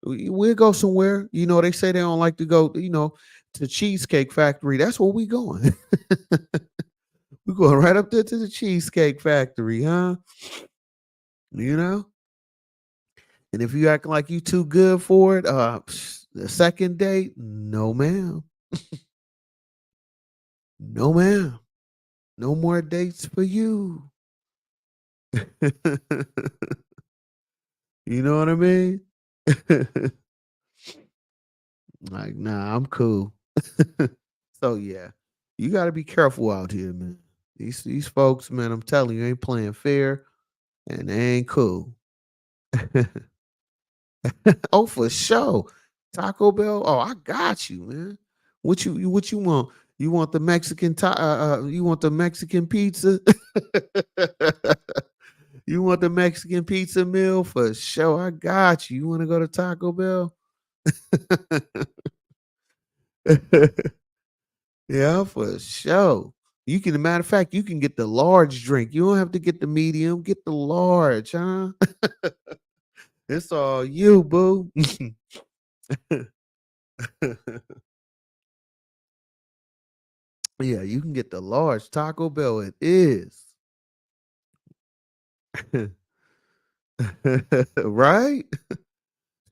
We'll go somewhere. They say they don't like to go, to Cheesecake Factory. That's where we going. We're going right up there to the Cheesecake Factory, huh? You know? And if you acting like you too good for it, the second date, no ma'am. No ma'am. No more dates for you. You know what I mean? Like, nah, I'm cool. So yeah, you got to be careful out here, man. These folks, man, I'm telling you, ain't playing fair and they ain't cool. Oh, for sure. Taco Bell. Oh, I got you, man. What you want? You want the Mexican you want the Mexican pizza? You want the Mexican pizza meal? For sure. I got you. You want to go to Taco Bell? Yeah, for sure. You can, matter of fact, you can get the large drink. You don't have to get the medium. Get the large, huh? It's all you, boo. Yeah, you can get the large Taco Bell. It is. Right?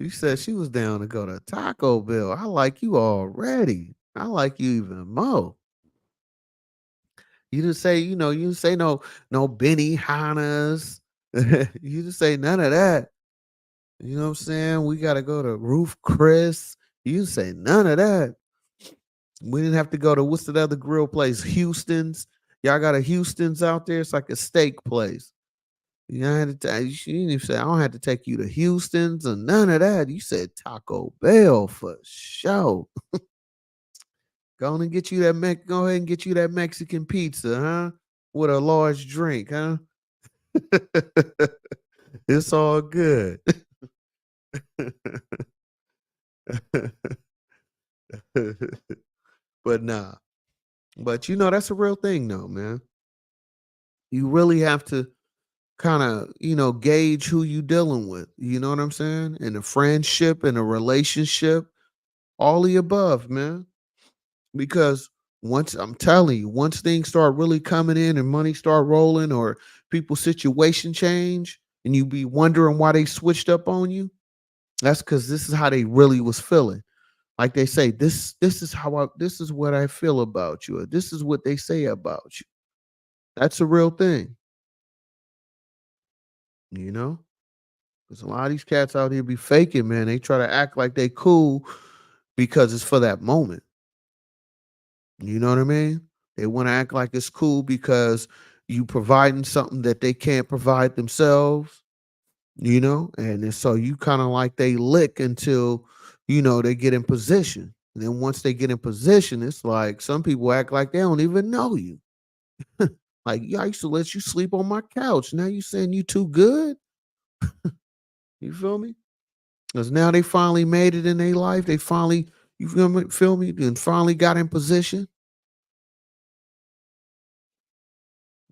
She said she was down to go to Taco Bell. I like you already. I like you even more. You didn't say, you didn't say no Benny Hannas. You didn't say none of that. You know what I'm saying? We gotta go to Roof Chris. You didn't say none of that. We didn't have to go to what's the other grill place? Houston's. Y'all got a Houston's out there. It's like a steak place. You know, I had to you didn't even say I don't have to take you to Houston's or none of that. You said Taco Bell for sure. Go on and get you that go ahead and get you that Mexican pizza, huh? With a large drink, huh? It's all good. But nah. But that's a real thing though, man. You really have to kind of, gauge who you dealing with. You know what I'm saying? In a friendship, in a relationship, all the above, man. Because once I'm telling you, once things start really coming in and money start rolling or people's situation change and you be wondering why they switched up on you, that's because this is how they really was feeling. Like they say, this is what I feel about you, or this is what they say about you. That's a real thing, you know? Because a lot of these cats out here be faking, man. They try to act like they cool because it's for that moment. You know what I mean? They want to act like it's cool because you providing something that they can't provide themselves, and then so you kind of like they lick until, they get in position. And then once they get in position, it's like some people act like they don't even know you. Like, yeah, I used to let you sleep on my couch. Now you saying you too good? You feel me? Because now they finally made it in their life. They finally, you feel me? And finally got in position,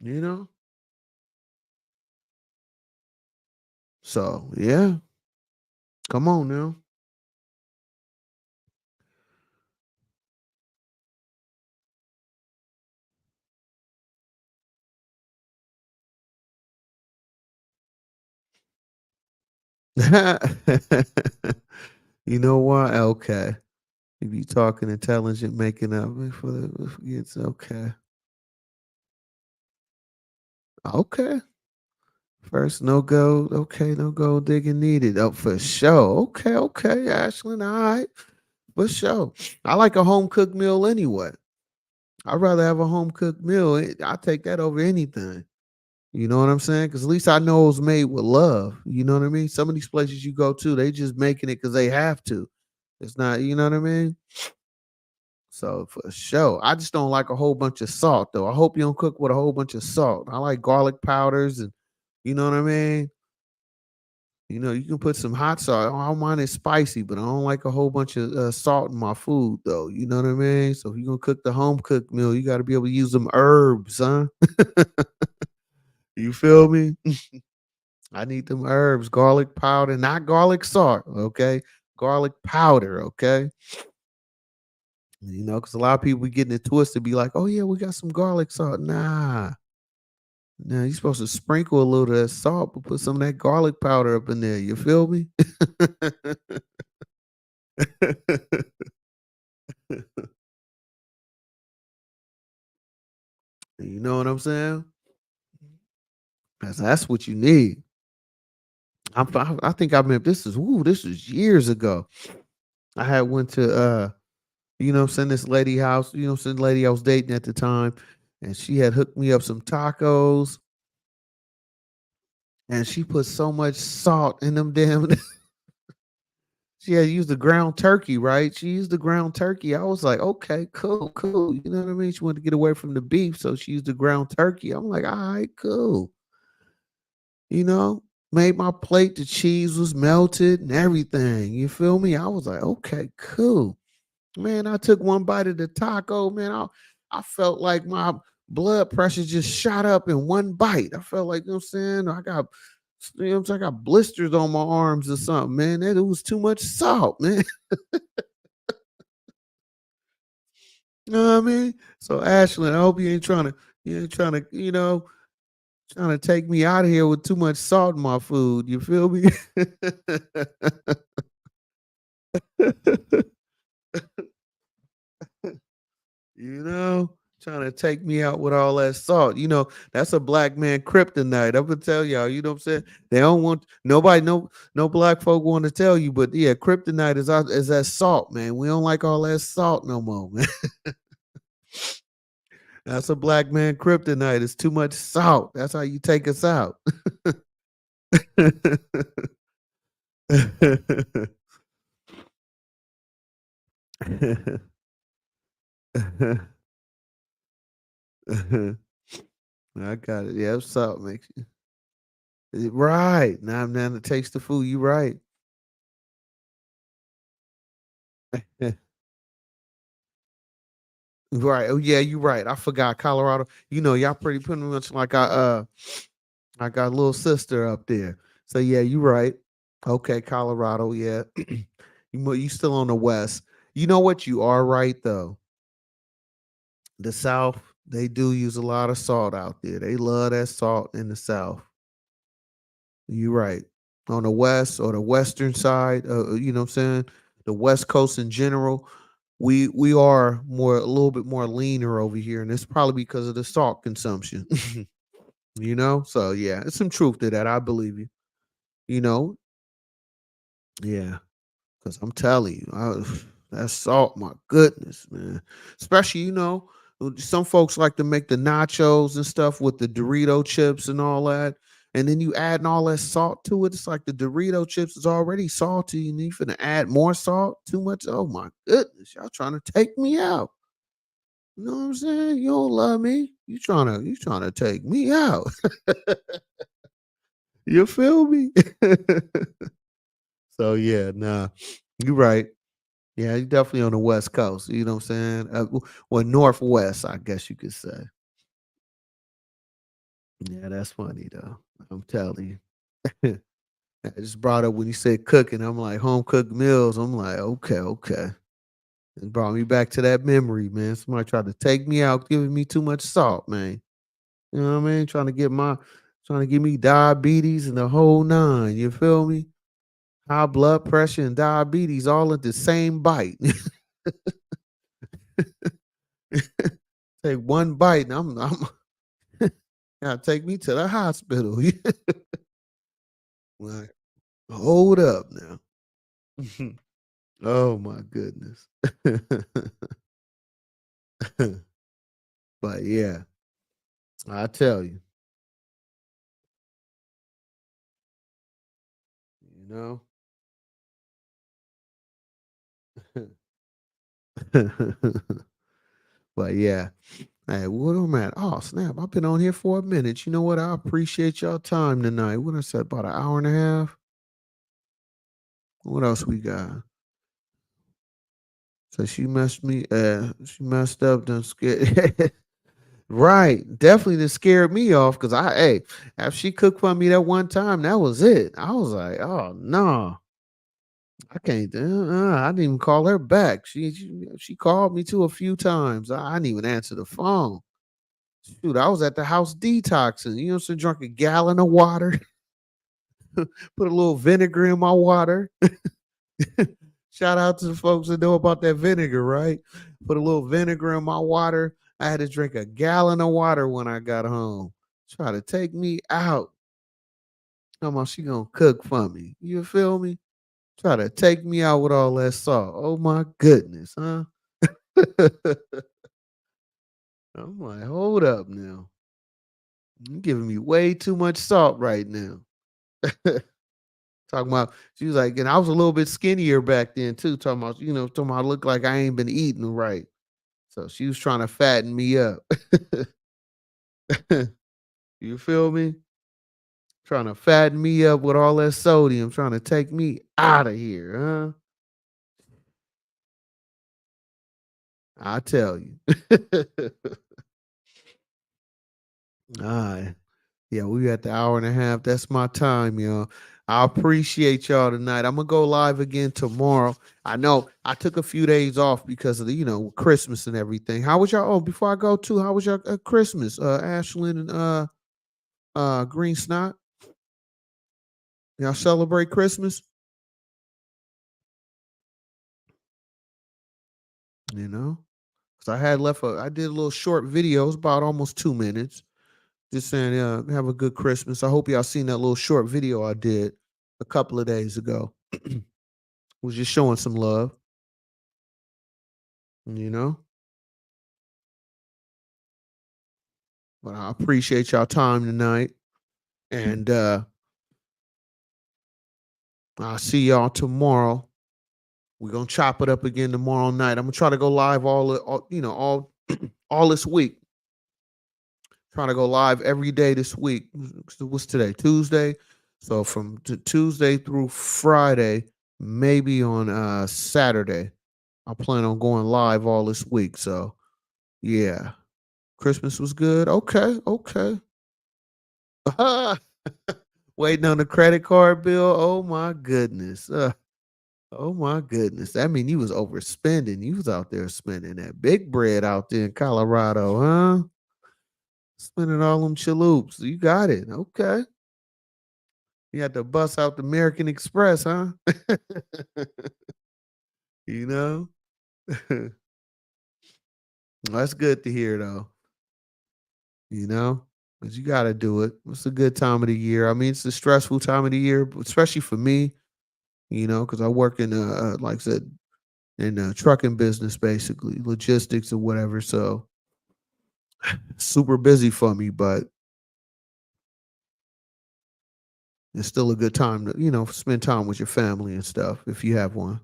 you know? So yeah, come on now. You know what? Okay. You be talking intelligent, making up for the it's okay. Okay. First, no gold. Okay, no gold digging needed. Oh, for sure. Okay, okay, Ashlyn. All right. For sure. I like a home cooked meal anyway. I'd rather have a home cooked meal. I take that over anything. You know what I'm saying? Because at least I know it was made with love. You know what I mean? Some of these places you go to, they just making it because they have to. It's not, you know what I mean? So for sure. I just don't like a whole bunch of salt though. I hope you don't cook with a whole bunch of salt. I like garlic powders and you know what I mean? You can put some hot sauce. I don't mind it spicy, but I don't like a whole bunch of salt in my food though. You know what I mean? So if you're gonna cook the home cooked meal, you got to be able to use them herbs, huh? You feel me? I need them herbs, garlic powder, not garlic salt, okay? Garlic powder, okay? Because a lot of people be getting it twisted, be like, "Oh yeah, we got some garlic salt." Nah, nah, you're supposed to sprinkle a little of that salt, but put some of that garlic powder up in there. You feel me? You know what I'm saying? That's what you need. I think I remember this is years ago. I had went to this lady house, some lady I was dating at the time, and she had hooked me up some tacos, and she put so much salt in them damn. She had used the ground turkey, right? She used the ground turkey. I was like, okay, cool, cool. You know what I mean? She wanted to get away from the beef, so she used the ground turkey. I'm like, all right, cool. You know, made my plate. The cheese was melted and everything. You feel me? I was like, okay, cool. Man, I took one bite of the taco, man. I felt like my blood pressure just shot up in one bite. I felt like, you know what I'm saying? I got blisters on my arms or something, man. It was too much salt, man. You know what I mean? So Ashley, I hope you ain't trying to, trying to take me out of here with too much salt in my food. You feel me? You know, trying to take me out with all that salt. That's a black man kryptonite. I'm gonna tell y'all, you know what I'm saying? They don't want nobody, no black folk want to tell you, but yeah, kryptonite is that salt, man. We don't like all that salt no more, man. That's a black man kryptonite. It's too much salt. That's how you take us out. I got it. Yeah, salt makes you right. Now to taste the food. You right. Right. Oh yeah, you're right. I forgot Colorado. Y'all pretty much like I got a little sister up there. So yeah, you're right. Okay, Colorado, yeah. You still on the west. You know what? You are right though. The South, they do use a lot of salt out there. They love that salt in the South. You're right. On the west or the western side, you know what I'm saying? The West Coast in general, we are a little bit more leaner over here, and it's probably because of the salt consumption. So yeah, it's some truth to that. I believe you. You know, yeah, because I'm telling you, that salt, my goodness, man. Especially, some folks like to make the nachos and stuff with the Dorito chips and all that. And then you adding all that salt to it. It's like the Dorito chips is already salty, and you finna add more salt. Too much. Oh my goodness, y'all trying to take me out. You know what I'm saying? You don't love me. You trying to take me out. You feel me? So yeah, nah, you right. Yeah, you definitely on the West Coast. You know what I'm saying? Well, Northwest, I guess you could say. Yeah, that's funny though. I'm telling you. I just brought up when you said cooking. I'm like home cooked meals. I'm like, okay, okay. It brought me back to that memory, man. Somebody tried to take me out, giving me too much salt, man. You know what I mean? Trying to give me diabetes and the whole nine. You feel me? High blood pressure and diabetes all at the same bite. Take one bite and I'm gotta take me to the hospital. Like, hold up now. Oh my goodness. But yeah, I tell you, you know. But yeah. Hey, what am I at? Oh, snap. I've been on here for a minute. You know what? I appreciate y'all time tonight. What I said, about an hour and a half. What else we got? So she messed up, done scared. Right. Definitely done scared me off because after she cooked for me that one time, that was it. I was like, oh no, I can't. I didn't even call her back. She called me too a few times. I didn't even answer the phone. Shoot, I was at the house detoxing. So drunk a gallon of water, put a little vinegar in my water. Shout out to the folks that know about that vinegar, right? Put a little vinegar in my water. I had to drink a gallon of water when I got home. Try to take me out. Talking about she gonna cook for me. You feel me? Try to take me out with all that salt. Oh my goodness, huh? I'm like, hold up now. You giving me way too much salt right now. Talking about, she was like, and I was a little bit skinnier back then too. Talking about, talking about I look like I ain't been eating right. So she was trying to fatten me up. You feel me? Trying to fatten me up with all that sodium, trying to take me out of here, huh? I tell you. All right. Yeah, we at the hour and a half. That's my time, y'all. I appreciate y'all tonight. I'm gonna go live again tomorrow. I know I took a few days off because of the, Christmas and everything. How was y'all? Oh, before I go too, how was your Christmas? Ashlyn and Green Snot. Y'all celebrate Christmas? You know, because I did a little short video. It was about almost 2 minutes. Just saying, have a good Christmas. I hope y'all seen that little short video I did a couple of days ago. Was just showing some love, you know. But I appreciate y'all time tonight, and I'll see y'all tomorrow. We're gonna chop it up again tomorrow night. I'm gonna try to go live all this week. Trying to go live every day this week. What's today? Tuesday. So from Tuesday through Friday, maybe on Saturday, I plan on going live all this week. So yeah, Christmas was good. Okay, okay. Waiting on the credit card bill. Oh my goodness. Oh my goodness. That mean you was overspending. You was out there spending that big bread out there in Colorado, huh? Spending all them chaloops. You got it. Okay. You had to bust out the American Express, huh? you know? That's good to hear though. You know? Because you gotta do it. It's a good time of the year. I mean, it's a stressful time of the year, especially for me, because I work in like I said, in trucking business, basically, logistics or whatever. So super busy for me, but it's still a good time to, spend time with your family and stuff if you have one.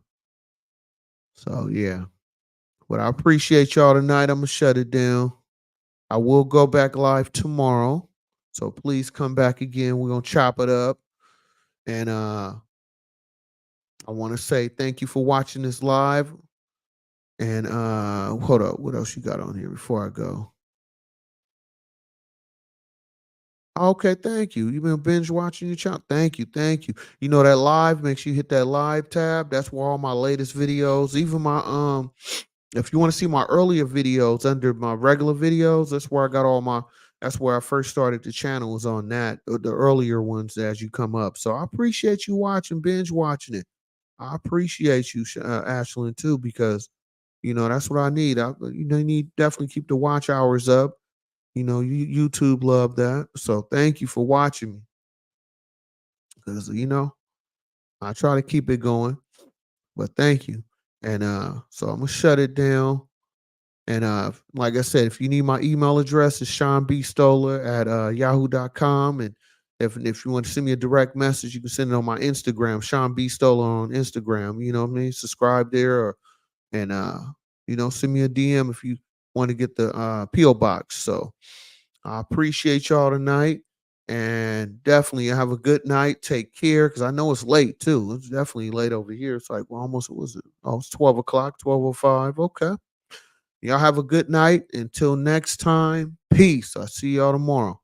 So yeah. But I appreciate y'all tonight. I'm gonna shut it down. I will go back live tomorrow. So please come back again. We're gonna chop it up. And I want to say thank you for watching this live. And hold up, what else you got on here before I go? Okay, thank you. You've been binge watching your channel. Thank you, thank you. You know that live, make sure you hit that live tab. That's where all my latest videos, even my if you want to see my earlier videos under my regular videos, that's where I got all my that's where I first started the channel was on that, the earlier ones as you come up. So I appreciate you watching, binge watching it. I appreciate you, Ashlyn, too, because that's what I need. You need definitely keep the watch hours up. YouTube love that. So thank you for watching me. Because I try to keep it going. But thank you. And so I'm gonna shut it down. And like I said, if you need my email address, it's Sean B. Stoller at yahoo.com. And if you want to send me a direct message, you can send it on my Instagram, Sean B. Stoller on Instagram. You know what I mean? Subscribe there and send me a DM if you want to get the P.O. box. So I appreciate y'all tonight. And definitely have a good night. Take care. Cause I know it's late too. It's definitely late over here. It's like, well, almost what was it? Oh, it's 12 o'clock, 12:05. Okay. Y'all have a good night. Until next time, peace. I'll see y'all tomorrow.